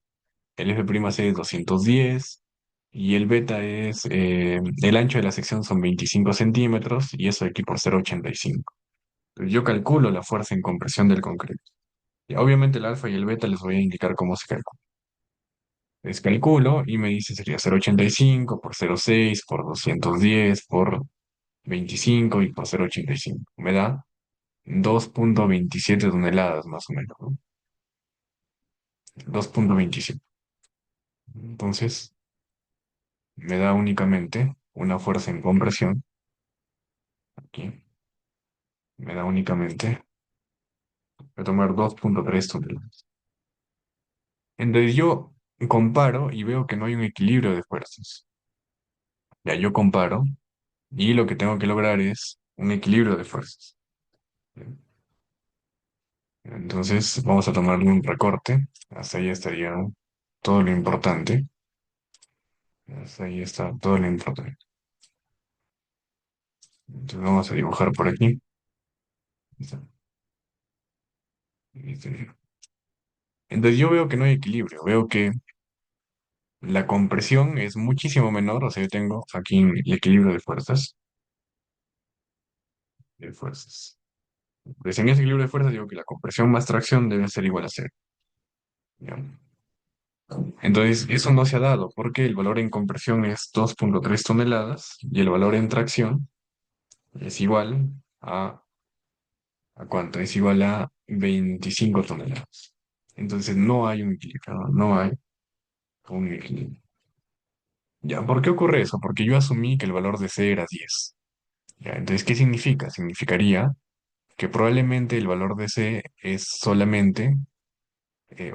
Speaker 1: el F'C es 210 y el beta es, el ancho de la sección son 25 centímetros y eso aquí por 0,85. Entonces yo calculo la fuerza en compresión del concreto. Y obviamente el alfa y el beta les voy a indicar cómo se calcula. Les calculo y me dice sería 0,85 por 0,6 por 210 por 25 y por 0,85. Me da 2,27 toneladas más o menos, ¿no? 2,27. Entonces, me da únicamente una fuerza en compresión. Aquí, me da únicamente, voy a tomar 2,3 toneladas. Entonces yo comparo y veo que no hay un equilibrio de fuerzas. Ya yo comparo y lo que tengo que lograr es un equilibrio de fuerzas. Entonces vamos a tomarle un recorte. Hasta ahí estaría todo lo importante. Hasta ahí está todo lo importante. Entonces vamos a dibujar por aquí. Ahí está. Ahí estaría. Entonces yo veo que no hay equilibrio. Veo que la compresión es muchísimo menor. O sea, yo tengo aquí el equilibrio de fuerzas. De fuerzas. Pues en ese equilibrio de fuerzas digo que la compresión más tracción debe ser igual a cero. ¿Ya? Entonces, eso no se ha dado porque el valor en compresión es 2,3 toneladas y el valor en tracción es igual ¿a cuánto? Es igual a 25 toneladas. Entonces, no hay un equilibrio, no hay un equilibrio. Ya, ¿por qué ocurre eso? Porque yo asumí que el valor de C era 10. Ya, entonces, ¿qué significa? Significaría que probablemente el valor de C es solamente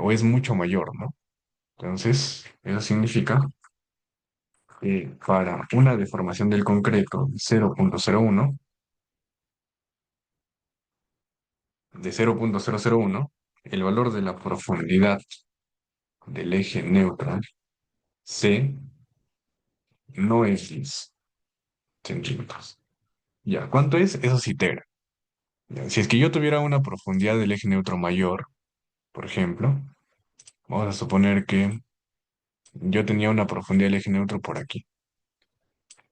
Speaker 1: o es mucho mayor, ¿no? Entonces, eso significa para una deformación del concreto 0,01, de 0,001, el valor de la profundidad del eje neutral C no es 10 centímetros. Ya, ¿cuánto es? Eso sí tera. Ya, si es que yo tuviera una profundidad del eje neutro mayor, por ejemplo, vamos a suponer que yo tenía una profundidad del eje neutro por aquí.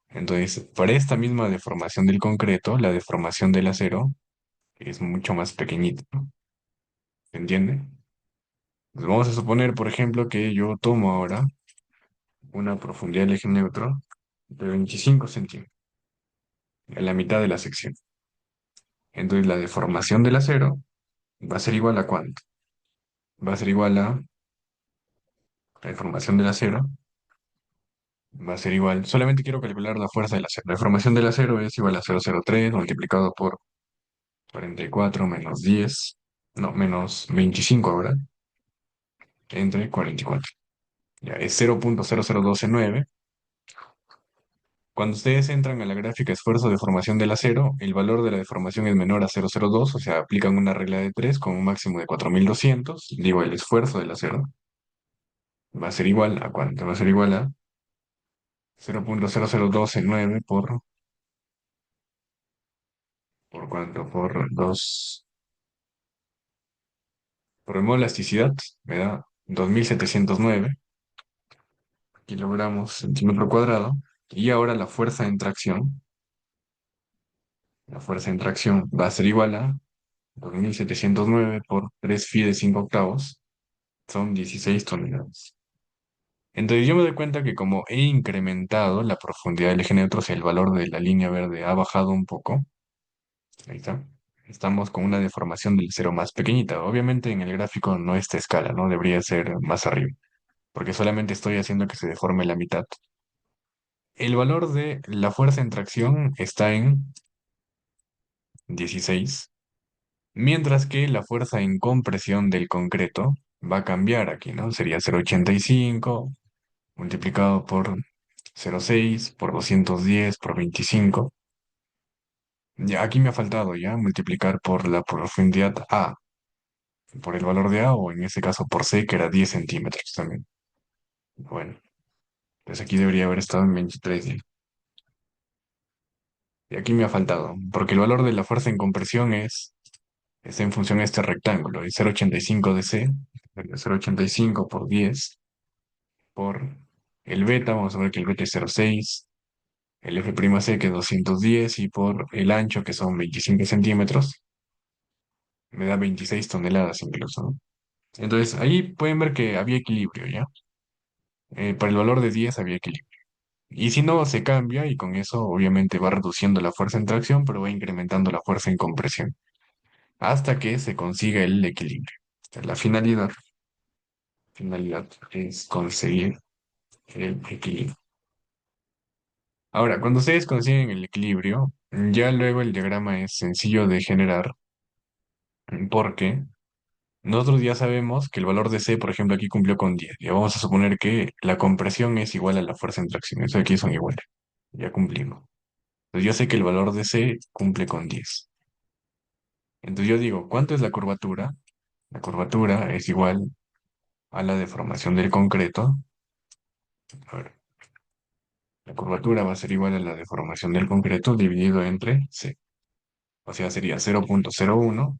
Speaker 1: Entonces, para esta misma deformación del concreto, la deformación del acero es mucho más pequeñita, ¿no? ¿Se entiende? Pues vamos a suponer, por ejemplo, que yo tomo ahora una profundidad del eje neutro de 25 centímetros, en la mitad de la sección. Entonces la deformación del acero va a ser igual a ¿cuánto? Va a ser igual a la deformación del acero, va a ser igual, solamente quiero calcular la fuerza del acero. La deformación del acero es igual a 0,03 multiplicado por 44 menos 10, no, menos 25 ahora, entre 44. Ya, es 0,00129. Cuando ustedes entran a la gráfica esfuerzo de formación del acero, el valor de la deformación es menor a 0,02, o sea, aplican una regla de 3 con un máximo de 4200. Digo, el esfuerzo del acero va a ser igual a ¿cuánto? Va a ser igual a 0,0029 ¿por cuánto? Por 2, por hemolasticidad, me da 2709 kilogramos centímetro cuadrado. Y ahora la fuerza en tracción va a ser igual a 2.709 por 3 phi de 5 octavos son 16 toneladas. Entonces yo me doy cuenta que como he incrementado la profundidad del eje neutro, o sea, el valor de la línea verde ha bajado un poco, ahí está, estamos con una deformación del cero más pequeñita. Obviamente en el gráfico no esta escala, ¿no? Debería ser más arriba, porque solamente estoy haciendo que se deforme la mitad. El valor de la fuerza en tracción está en 16, mientras que la fuerza en compresión del concreto va a cambiar aquí, ¿no? Sería 0,85 multiplicado por 0,6 por 210 por 25. Ya aquí me ha faltado ya multiplicar por la profundidad A, por el valor de A, o en este caso por C, que era 10 centímetros también. Bueno, pues aquí debería haber estado en 23 ya. Y aquí me ha faltado, porque el valor de la fuerza en compresión está en función de este rectángulo, el 0,85 de C, 0,85 por 10, por el beta, vamos a ver que el beta es 0,6, el F'C que es 210, y por el ancho que son 25 centímetros, me da 26 toneladas incluso, ¿no? Entonces ahí pueden ver que había equilibrio, ¿ya? Para el valor de 10 había equilibrio. Y si no, se cambia y con eso obviamente va reduciendo la fuerza en tracción, pero va incrementando la fuerza en compresión, hasta que se consiga el equilibrio. La finalidad es conseguir el equilibrio. Ahora, cuando ustedes consiguen el equilibrio, ya luego el diagrama es sencillo de generar, porque nosotros ya sabemos que el valor de C, por ejemplo, aquí cumplió con 10. Ya vamos a suponer que la compresión es igual a la fuerza en tracción. Eso aquí son iguales. Ya cumplimos. Entonces yo sé que el valor de C cumple con 10. Entonces yo digo, ¿cuánto es la curvatura? La curvatura es igual a la deformación del concreto. A ver, la curvatura va a ser igual a la deformación del concreto dividido entre C. O sea, sería 0,01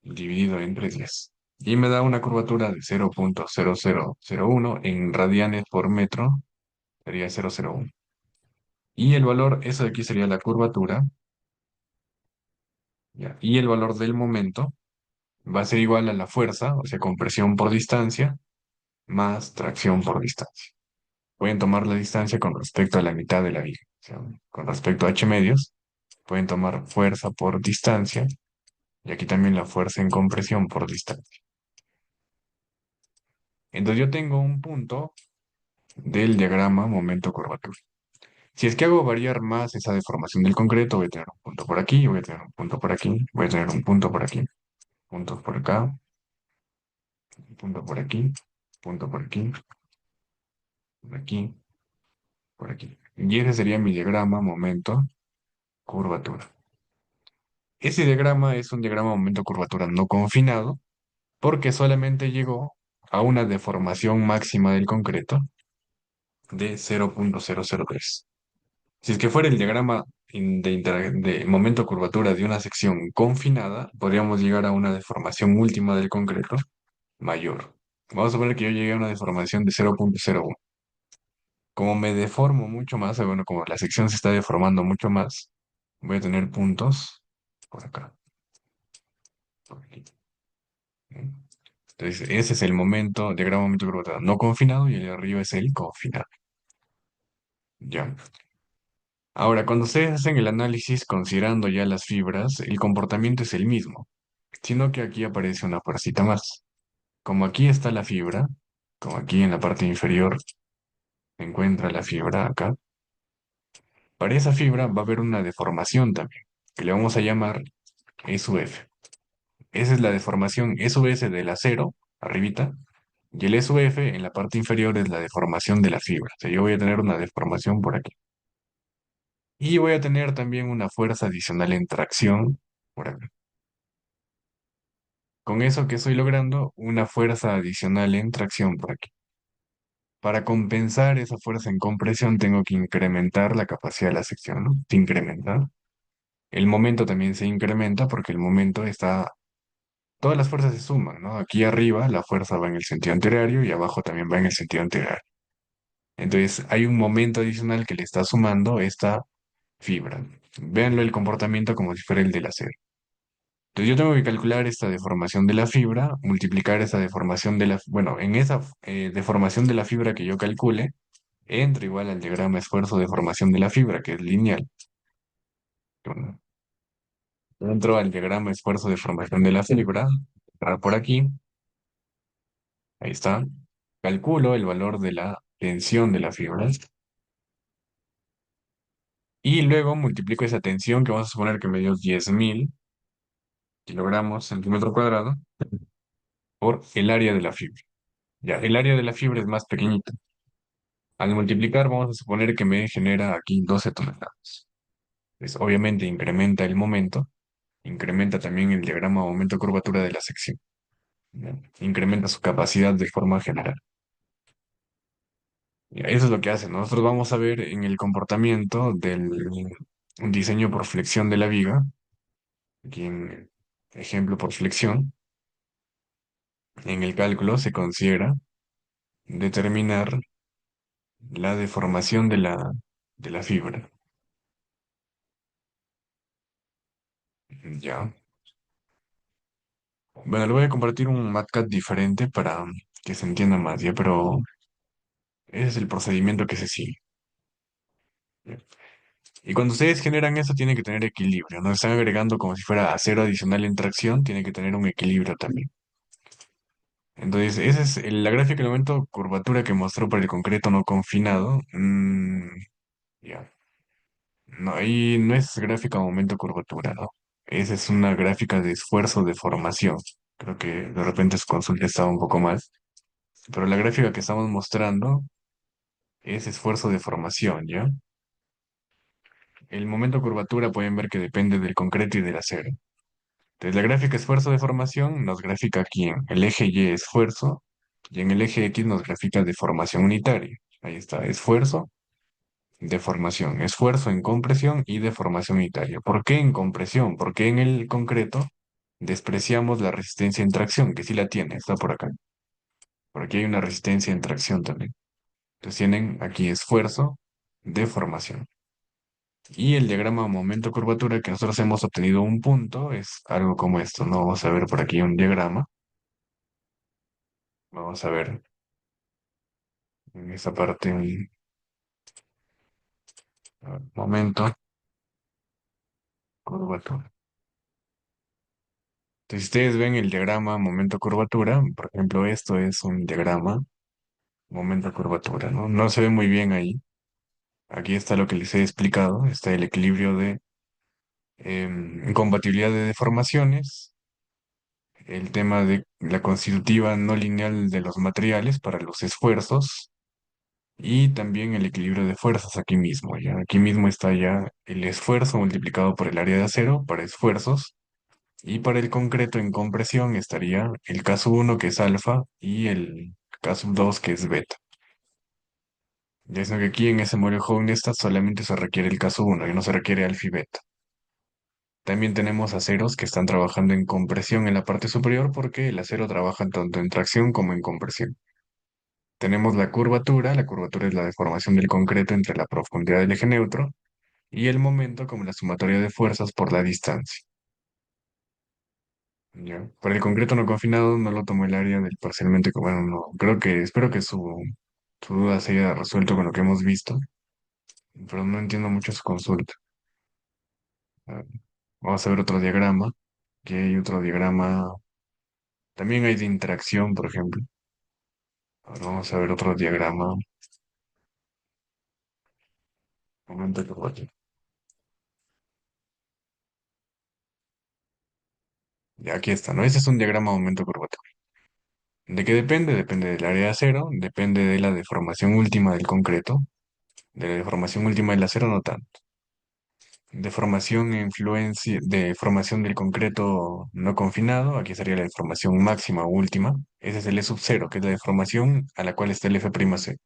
Speaker 1: dividido entre 10. Y me da una curvatura de 0,0001 en radianes por metro, sería 0,01. Y el valor, eso de aquí sería la curvatura, ¿ya? Y el valor del momento va a ser igual a la fuerza, o sea, compresión por distancia, más tracción por distancia. Pueden tomar la distancia con respecto a la mitad de la viga. O sea, con respecto a h medios, pueden tomar fuerza por distancia, y aquí también la fuerza en compresión por distancia. Entonces yo tengo un punto del diagrama momento-curvatura. Si es que hago variar más esa deformación del concreto, voy a tener un punto por aquí, voy a tener un punto por aquí, voy a tener un punto por aquí, puntos por acá, un punto por aquí, punto por aquí, por aquí. Y ese sería mi diagrama momento curvatura. Ese diagrama es un diagrama momento curvatura no confinado porque solamente llegó a una deformación máxima del concreto de 0,003. Si es que fuera el diagrama de momento curvatura de una sección confinada, podríamos llegar a una deformación última del concreto mayor. Vamos a poner que yo llegué a una deformación de 0,01. Como me deformo mucho más, bueno, como la sección se está deformando mucho más, voy a tener puntos por acá, por aquí, ¿eh? Entonces, ese es el momento, diagrama momento curvatura no confinado, y el de arriba es el confinado. Ya. Ahora, cuando ustedes hacen el análisis considerando ya las fibras, el comportamiento es el mismo, sino que aquí aparece una fuercita más. Como aquí está la fibra, como aquí en la parte inferior se encuentra la fibra acá, para esa fibra va a haber una deformación también, que le vamos a llamar SUF. Esa es la deformación SUS del acero, arribita, y el SUF en la parte inferior es la deformación de la fibra. O sea, yo voy a tener una deformación por aquí. Y voy a tener también una fuerza adicional en tracción por acá. Con eso que estoy logrando, una fuerza adicional en tracción por aquí. Para compensar esa fuerza en compresión, tengo que incrementar la capacidad de la sección, ¿no? Se incrementa. El momento también se incrementa porque el momento está, todas las fuerzas se suman, ¿no? Aquí arriba la fuerza va en el sentido anterior y abajo también va en el sentido anterior. Entonces hay un momento adicional que le está sumando esta fibra. Véanlo el comportamiento como si fuera el del acero. Entonces yo tengo que calcular esta deformación de la fibra, multiplicar esa deformación de la, bueno, en esa deformación de la fibra que yo calcule, entra igual al diagrama esfuerzo-deformación de la fibra, que es lineal. Bueno, entro al diagrama esfuerzo-deformación de la fibra, entrar por aquí, ahí está. Calculo el valor de la tensión de la fibra y luego multiplico esa tensión que vamos a suponer que me dio 10.000 kilogramos centímetro cuadrado por el área de la fibra. Ya, el área de la fibra es más pequeñita. Al multiplicar vamos a suponer que me genera aquí 12 toneladas. Pues obviamente incrementa el momento, incrementa también el diagrama momento-curvatura de la sección. ¿Ya? Incrementa su capacidad de forma general. Ya, eso es lo que hace. Nosotros vamos a ver en el comportamiento del diseño por flexión de la viga, aquí en ejemplo por flexión, en el cálculo se considera determinar la deformación de la fibra. Ya. Bueno, le voy a compartir un MatCat diferente para que se entienda más, ¿ya? Pero ese es el procedimiento que se sigue. ¿Ya? Y cuando ustedes generan eso, tiene que tener equilibrio, ¿no? Están agregando como si fuera acero adicional en tracción, tiene que tener un equilibrio también. Entonces, esa es la gráfica del momento curvatura que mostró para el concreto no confinado. Ya. No, ahí no es gráfica momento curvatura, ¿no? Esa es una gráfica de esfuerzo de formación. Creo que de repente su consulta estaba un poco más. Pero la gráfica que estamos mostrando es esfuerzo de formación, ¿ya? El momento curvatura pueden ver que depende del concreto y del acero. Entonces, la gráfica esfuerzo de formación nos grafica aquí en el eje Y esfuerzo y en el eje X nos grafica deformación unitaria. Ahí está, esfuerzo, deformación, esfuerzo en compresión y deformación unitaria. ¿Por qué en compresión? Porque en el concreto despreciamos la resistencia en tracción, que sí la tiene, está por acá. Por aquí hay una resistencia en tracción también. Entonces tienen aquí esfuerzo, deformación. Y el diagrama momento-curvatura que nosotros hemos obtenido un punto es algo como esto, ¿no? Vamos a ver por aquí un diagrama. Vamos a ver en esta parte un a ver, momento, curvatura. Entonces, si ustedes ven el diagrama momento-curvatura, por ejemplo, esto es un diagrama momento-curvatura, ¿no? No se ve muy bien ahí. Aquí está lo que les he explicado, está el equilibrio de compatibilidad de deformaciones, el tema de la constitutiva no lineal de los materiales para los esfuerzos y también el equilibrio de fuerzas aquí mismo, ¿ya? Aquí mismo está ya el esfuerzo multiplicado por el área de acero para esfuerzos y para el concreto en compresión estaría el caso uno que es alfa y el caso 2 que es beta. Ya es que aquí en ese modelo Hohenstatt solamente se requiere el caso uno y no se requiere alfa y beta. También tenemos aceros que están trabajando en compresión en la parte superior porque el acero trabaja tanto en tracción como en compresión. Tenemos la curvatura es la deformación del concreto entre la profundidad del eje neutro y el momento como la sumatoria de fuerzas por la distancia. ¿Ya? Para el concreto no confinado no lo tomó el área del parcialmente, bueno, no, espero que su duda se haya resuelto con lo que hemos visto, pero no entiendo mucho su consulta. A ver, vamos a ver otro diagrama, aquí hay otro diagrama, también hay de interacción, por ejemplo. Ahora vamos a ver otro diagrama. Momento que voy. Ya aquí está, ¿no? Ese es un diagrama momento curvatura. ¿De qué depende? Depende del área de acero, depende de la deformación última del concreto, de la deformación última del acero no tanto. Deformación e influencia, deformación del concreto no confinado, aquí sería la deformación máxima o última. Ese es el E sub cero, que es la deformación a la cual está el F'C.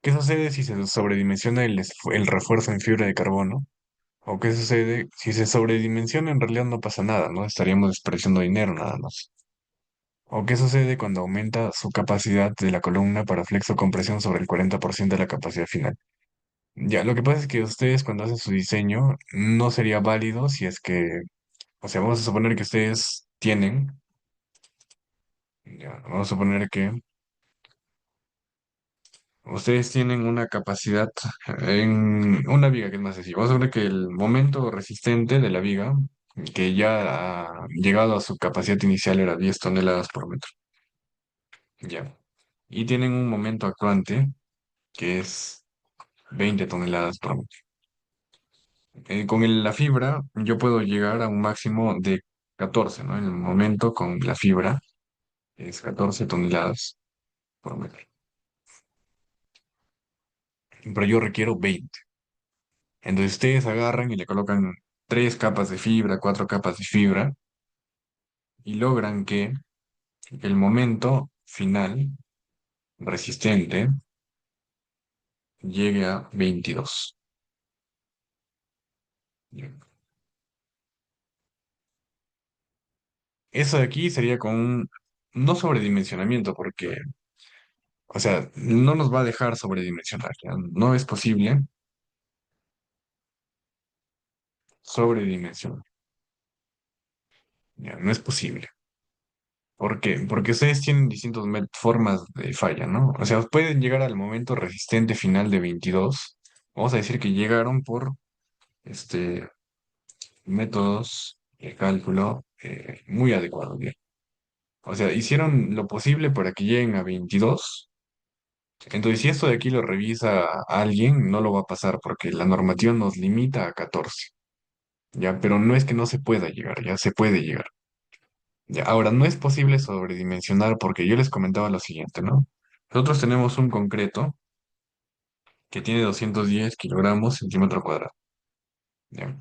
Speaker 1: ¿Qué sucede si se sobredimensiona el refuerzo en fibra de carbono? ¿O qué sucede si se sobredimensiona? En realidad no pasa nada, ¿no? Estaríamos desperdiciando dinero nada más. ¿O qué sucede cuando aumenta su capacidad de la columna para flexo compresión sobre el 40% de la capacidad final? Ya, lo que pasa es que ustedes cuando hacen su diseño no sería válido si es que, o sea, vamos a suponer que ustedes tienen, ya, vamos a suponer que ustedes tienen una capacidad en una viga que es más sencilla. Vamos a suponer que el momento resistente de la viga, que ya ha llegado a su capacidad inicial, era 10 toneladas por metro. Ya. Y tienen un momento actuante que es 20 toneladas por metro. Con la fibra yo puedo llegar a un máximo de 14, ¿no? En el momento con la fibra es 14 toneladas por metro. Pero yo requiero 20. Entonces ustedes agarran y le colocan 3 capas de fibra, 4 capas de fibra y logran que el momento final resistente llegue a 22. Eso de aquí sería con un no sobredimensionamiento, porque, o sea, no nos va a dejar sobredimensionar, ¿ya? No es posible sobredimensionar, ¿ya? No es posible. ¿Por qué? Porque ustedes tienen distintas formas de falla, ¿no? O sea, pueden llegar al momento resistente final de 22. Vamos a decir que llegaron por este, métodos de cálculo muy adecuados, ¿bien? O sea, hicieron lo posible para que lleguen a 22. Entonces, si esto de aquí lo revisa alguien, no lo va a pasar porque la normativa nos limita a 14. Ya, pero no es que no se pueda llegar, ya se puede llegar. Ya, ahora, no es posible sobredimensionar porque yo les comentaba lo siguiente, ¿no? Nosotros tenemos un concreto que tiene 210 kilogramos centímetro cuadrado, ¿ya?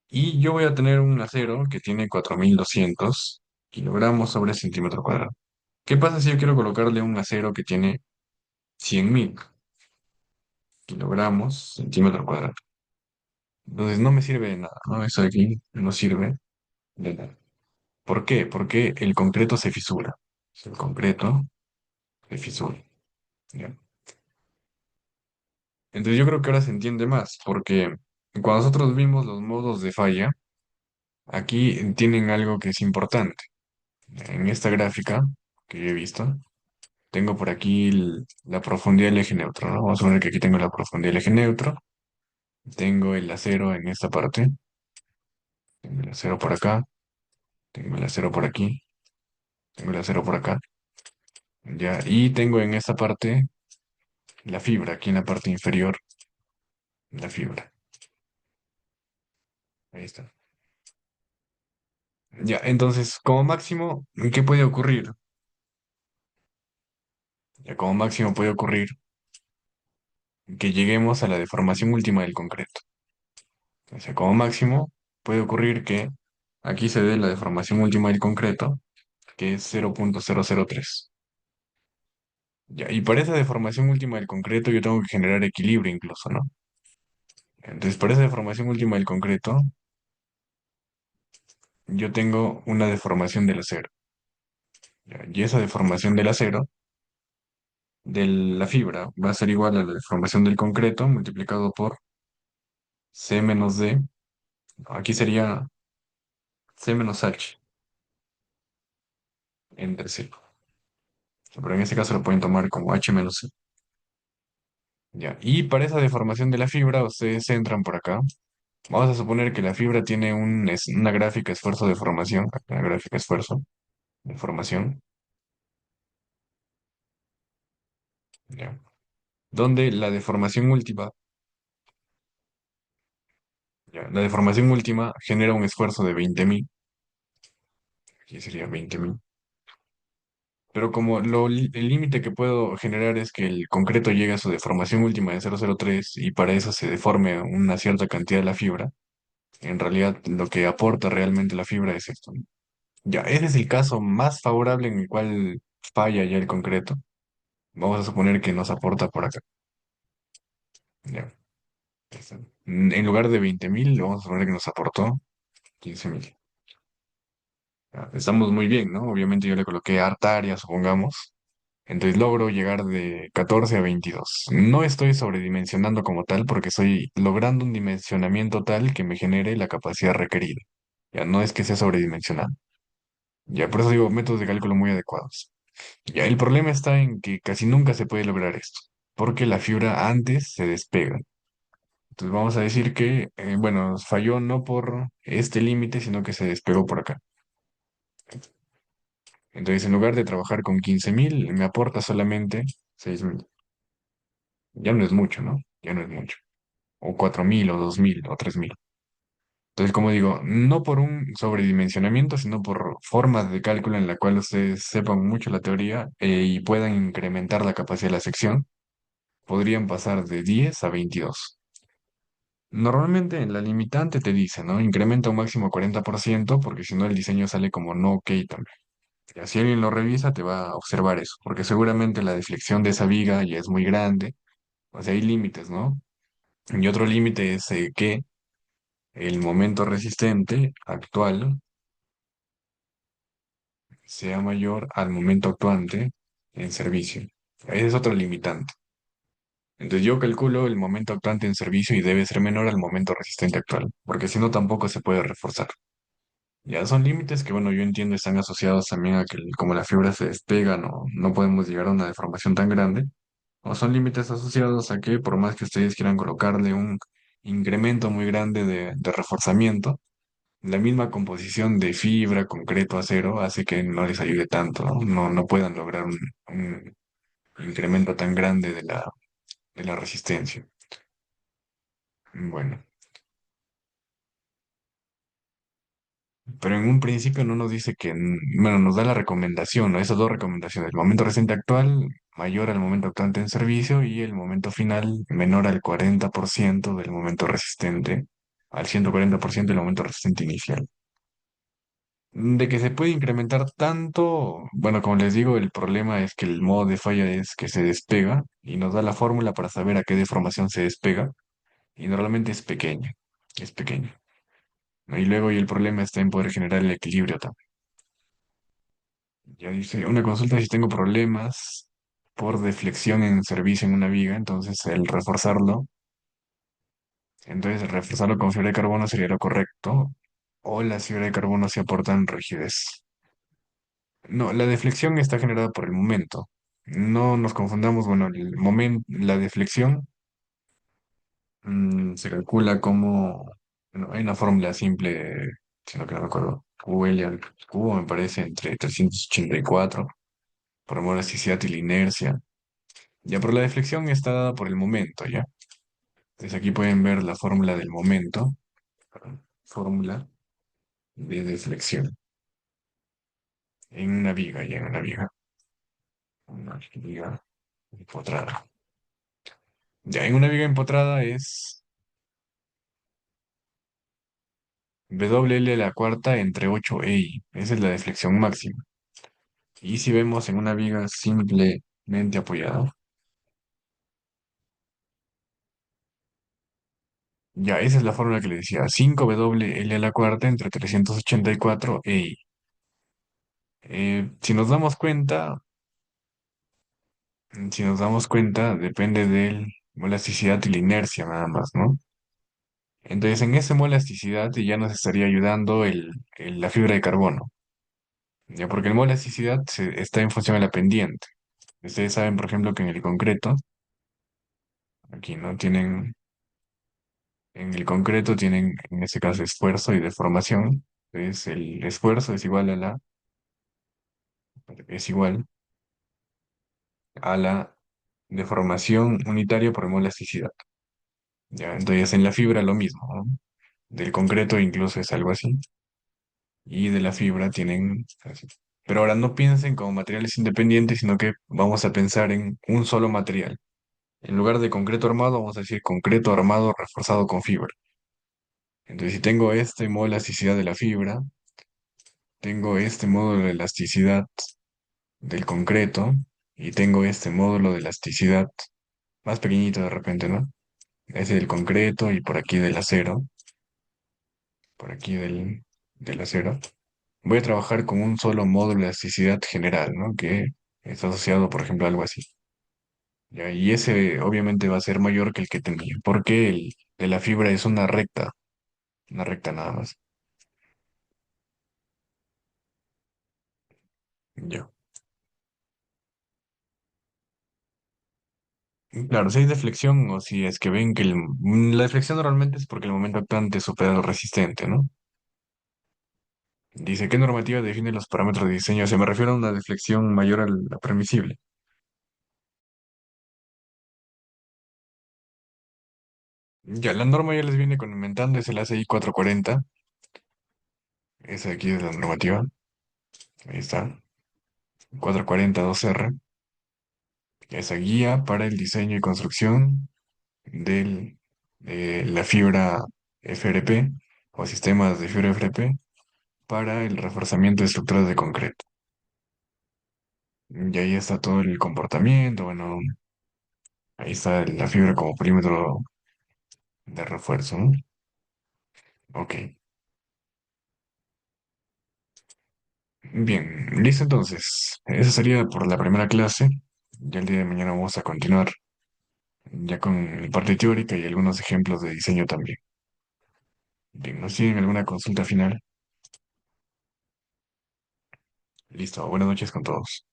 Speaker 1: Y yo voy a tener un acero que tiene 4200 kilogramos sobre centímetro cuadrado. ¿Qué pasa si yo quiero colocarle un acero que tiene 100.000 kilogramos centímetro cuadrado? Entonces no me sirve de nada, ¿no? Eso de aquí no sirve de nada. ¿Por qué? Porque el concreto se fisura. El concreto se fisura. ¿Ya? Entonces yo creo que ahora se entiende más, porque cuando nosotros vimos los modos de falla, aquí tienen algo que es importante. En esta gráfica que yo he visto, tengo por aquí la profundidad del eje neutro, ¿no? Vamos a poner que aquí tengo la profundidad del eje neutro, tengo el acero en esta parte, tengo el acero por acá, tengo el acero por aquí, tengo el acero por acá, ya, y tengo en esta parte la fibra, aquí en la parte inferior, la fibra. Ahí está. Ya, entonces, como máximo, ¿qué puede ocurrir? Ya, como máximo puede ocurrir que lleguemos a la deformación última del concreto. O sea, como máximo puede ocurrir que aquí se dé la deformación última del concreto, que es 0.003. Ya, y para esa deformación última del concreto yo tengo que generar equilibrio incluso, ¿no? Entonces, para esa deformación última del concreto, yo tengo una deformación del acero. Ya, y esa deformación del acero, de la fibra, va a ser igual a la deformación del concreto multiplicado por C menos D. Aquí sería C menos H entre C. Pero en este caso lo pueden tomar como H menos C. Ya. Y para esa deformación de la fibra, ustedes entran por acá. Vamos a suponer que la fibra tiene una gráfica esfuerzo-deformación. Una gráfica esfuerzo-deformación. Ya. Donde la deformación última, ya, la deformación última genera un esfuerzo de 20.000. Aquí sería 20.000. Pero como el límite que puedo generar es que el concreto llegue a su deformación última de 0,03 y para eso se deforme una cierta cantidad de la fibra, en realidad lo que aporta realmente la fibra es esto, ¿no? Ya, ese es el caso más favorable en el cual falla ya el concreto. Vamos a suponer que nos aporta por acá. Ya, está. En lugar de 20.000, vamos a suponer que nos aportó 15.000. Ya, estamos muy bien, ¿no? Obviamente yo le coloqué harta área, supongamos. Entonces logro llegar de 14 a 22. No estoy sobredimensionando como tal porque estoy logrando un dimensionamiento tal que me genere la capacidad requerida. Ya no es que sea sobredimensionado. Ya por eso digo métodos de cálculo muy adecuados. Ya el problema está en que casi nunca se puede lograr esto, porque la fibra antes se despega. Entonces vamos a decir que, bueno, falló no por este límite, sino que se despegó por acá. Entonces en lugar de trabajar con 15.000, me aporta solamente 6.000. Ya no es mucho, ¿no? Ya no es mucho. O 4.000, o 2.000, o 3.000. Entonces, como digo, no por un sobredimensionamiento, sino por formas de cálculo en la cual ustedes sepan mucho la teoría y puedan incrementar la capacidad de la sección, podrían pasar de 10 a 22. Normalmente en la limitante te dice, ¿no? Incrementa un máximo 40% porque si no el diseño sale como no ok también. Y así alguien lo revisa, te va a observar eso, porque seguramente la deflexión de esa viga ya es muy grande, o sea, hay límites, ¿no? Y otro límite es que el momento resistente actual sea mayor al momento actuante en servicio. Ese es otro limitante. Entonces yo calculo el momento actuante en servicio y debe ser menor al momento resistente actual, porque si no tampoco se puede reforzar. Ya son límites que, bueno, yo entiendo están asociados también a que como la fibra se despega, no podemos llegar a una deformación tan grande. O son límites asociados a que por más que ustedes quieran colocarle un incremento muy grande de reforzamiento, la misma composición de fibra, concreto, acero hace que no les ayude tanto, ¿no? No puedan lograr un incremento tan grande de la resistencia. Bueno, pero en un principio no nos dice que, bueno, nos da la recomendación, ¿no? Esas dos recomendaciones, el momento reciente actual mayor al momento actuante en servicio y el momento final menor al 40% del momento resistente, al 140% del momento resistente inicial. De que se puede incrementar tanto, bueno, como les digo, el problema es que el modo de falla es que se despega y nos da la fórmula para saber a qué deformación se despega y normalmente es pequeña, es pequeño. ¿No? Y luego y el problema está en poder generar el equilibrio también. Ya dice, una consulta si tengo problemas por deflexión en servicio en una viga, entonces reforzarlo con fibra de carbono sería lo correcto, o la fibra de carbono se aportan rigidez. No, la deflexión está generada por el momento. No nos confundamos, bueno, el momento, la deflexión se calcula como, bueno, hay una fórmula simple, sino que no me acuerdo, QL al cubo me parece entre 384 por amor a la elasticidad y la inercia. Ya, pero la deflexión está dada por el momento, ¿ya? Entonces aquí pueden ver la fórmula del momento, fórmula de deflexión en una viga, ya en una viga empotrada. Ya en una viga empotrada es WL a la cuarta entre 8 e I. Esa es la deflexión máxima. Y si vemos en una viga simplemente apoyada, ya esa es la fórmula que le decía, 5WL a la cuarta entre 384 e I. Si nos damos cuenta, depende de la elasticidad y la inercia nada más, ¿no? Entonces, en esa elasticidad ya nos estaría ayudando la fibra de carbono, ya porque el elasticidad está en función de la pendiente. Ustedes saben, por ejemplo, que en el concreto, aquí no tienen, en el concreto tienen, en este caso, esfuerzo y deformación. Entonces, el esfuerzo es igual a la deformación unitaria por mol elasticidad. Ya, entonces, en la fibra lo mismo, ¿no? Del concreto incluso es algo así. Y de la fibra tienen así. Pero ahora no piensen como materiales independientes, sino que vamos a pensar en un solo material. En lugar de concreto armado, vamos a decir concreto armado reforzado con fibra. Entonces, si tengo este modo de elasticidad de la fibra, tengo este módulo de elasticidad del concreto y tengo este módulo de elasticidad más pequeñito de repente, ¿no? Ese del concreto y por aquí del acero, por aquí del acero. Voy a trabajar con un solo módulo de elasticidad general, ¿no? está asociado, por ejemplo, a algo así. Ya, y ese obviamente va a ser mayor que el que tenía, porque el de la fibra es una recta nada más. Ya. Claro, si hay deflexión o si es que ven que la deflexión normalmente es porque el momento actuante supera lo resistente, ¿no? Dice, ¿qué normativa define los parámetros de diseño? Se me refiero a una deflexión mayor a la permisible. Ya, la norma ya les viene comentando, es el ACI 440. Esa de aquí es la normativa. Ahí está. 440-2R. Esa guía para el diseño y construcción de la fibra FRP o sistemas de fibra FRP para el reforzamiento de estructuras de concreto. Y ahí está todo el comportamiento. Bueno, ahí está la fibra como perímetro de refuerzo, ¿no? Ok. Bien, listo entonces. Esa sería por la primera clase. Ya el día de mañana vamos a continuar ya con la parte teórica y algunos ejemplos de diseño también. Bien, ¿nos tienen alguna consulta final? Listo, buenas noches con todos.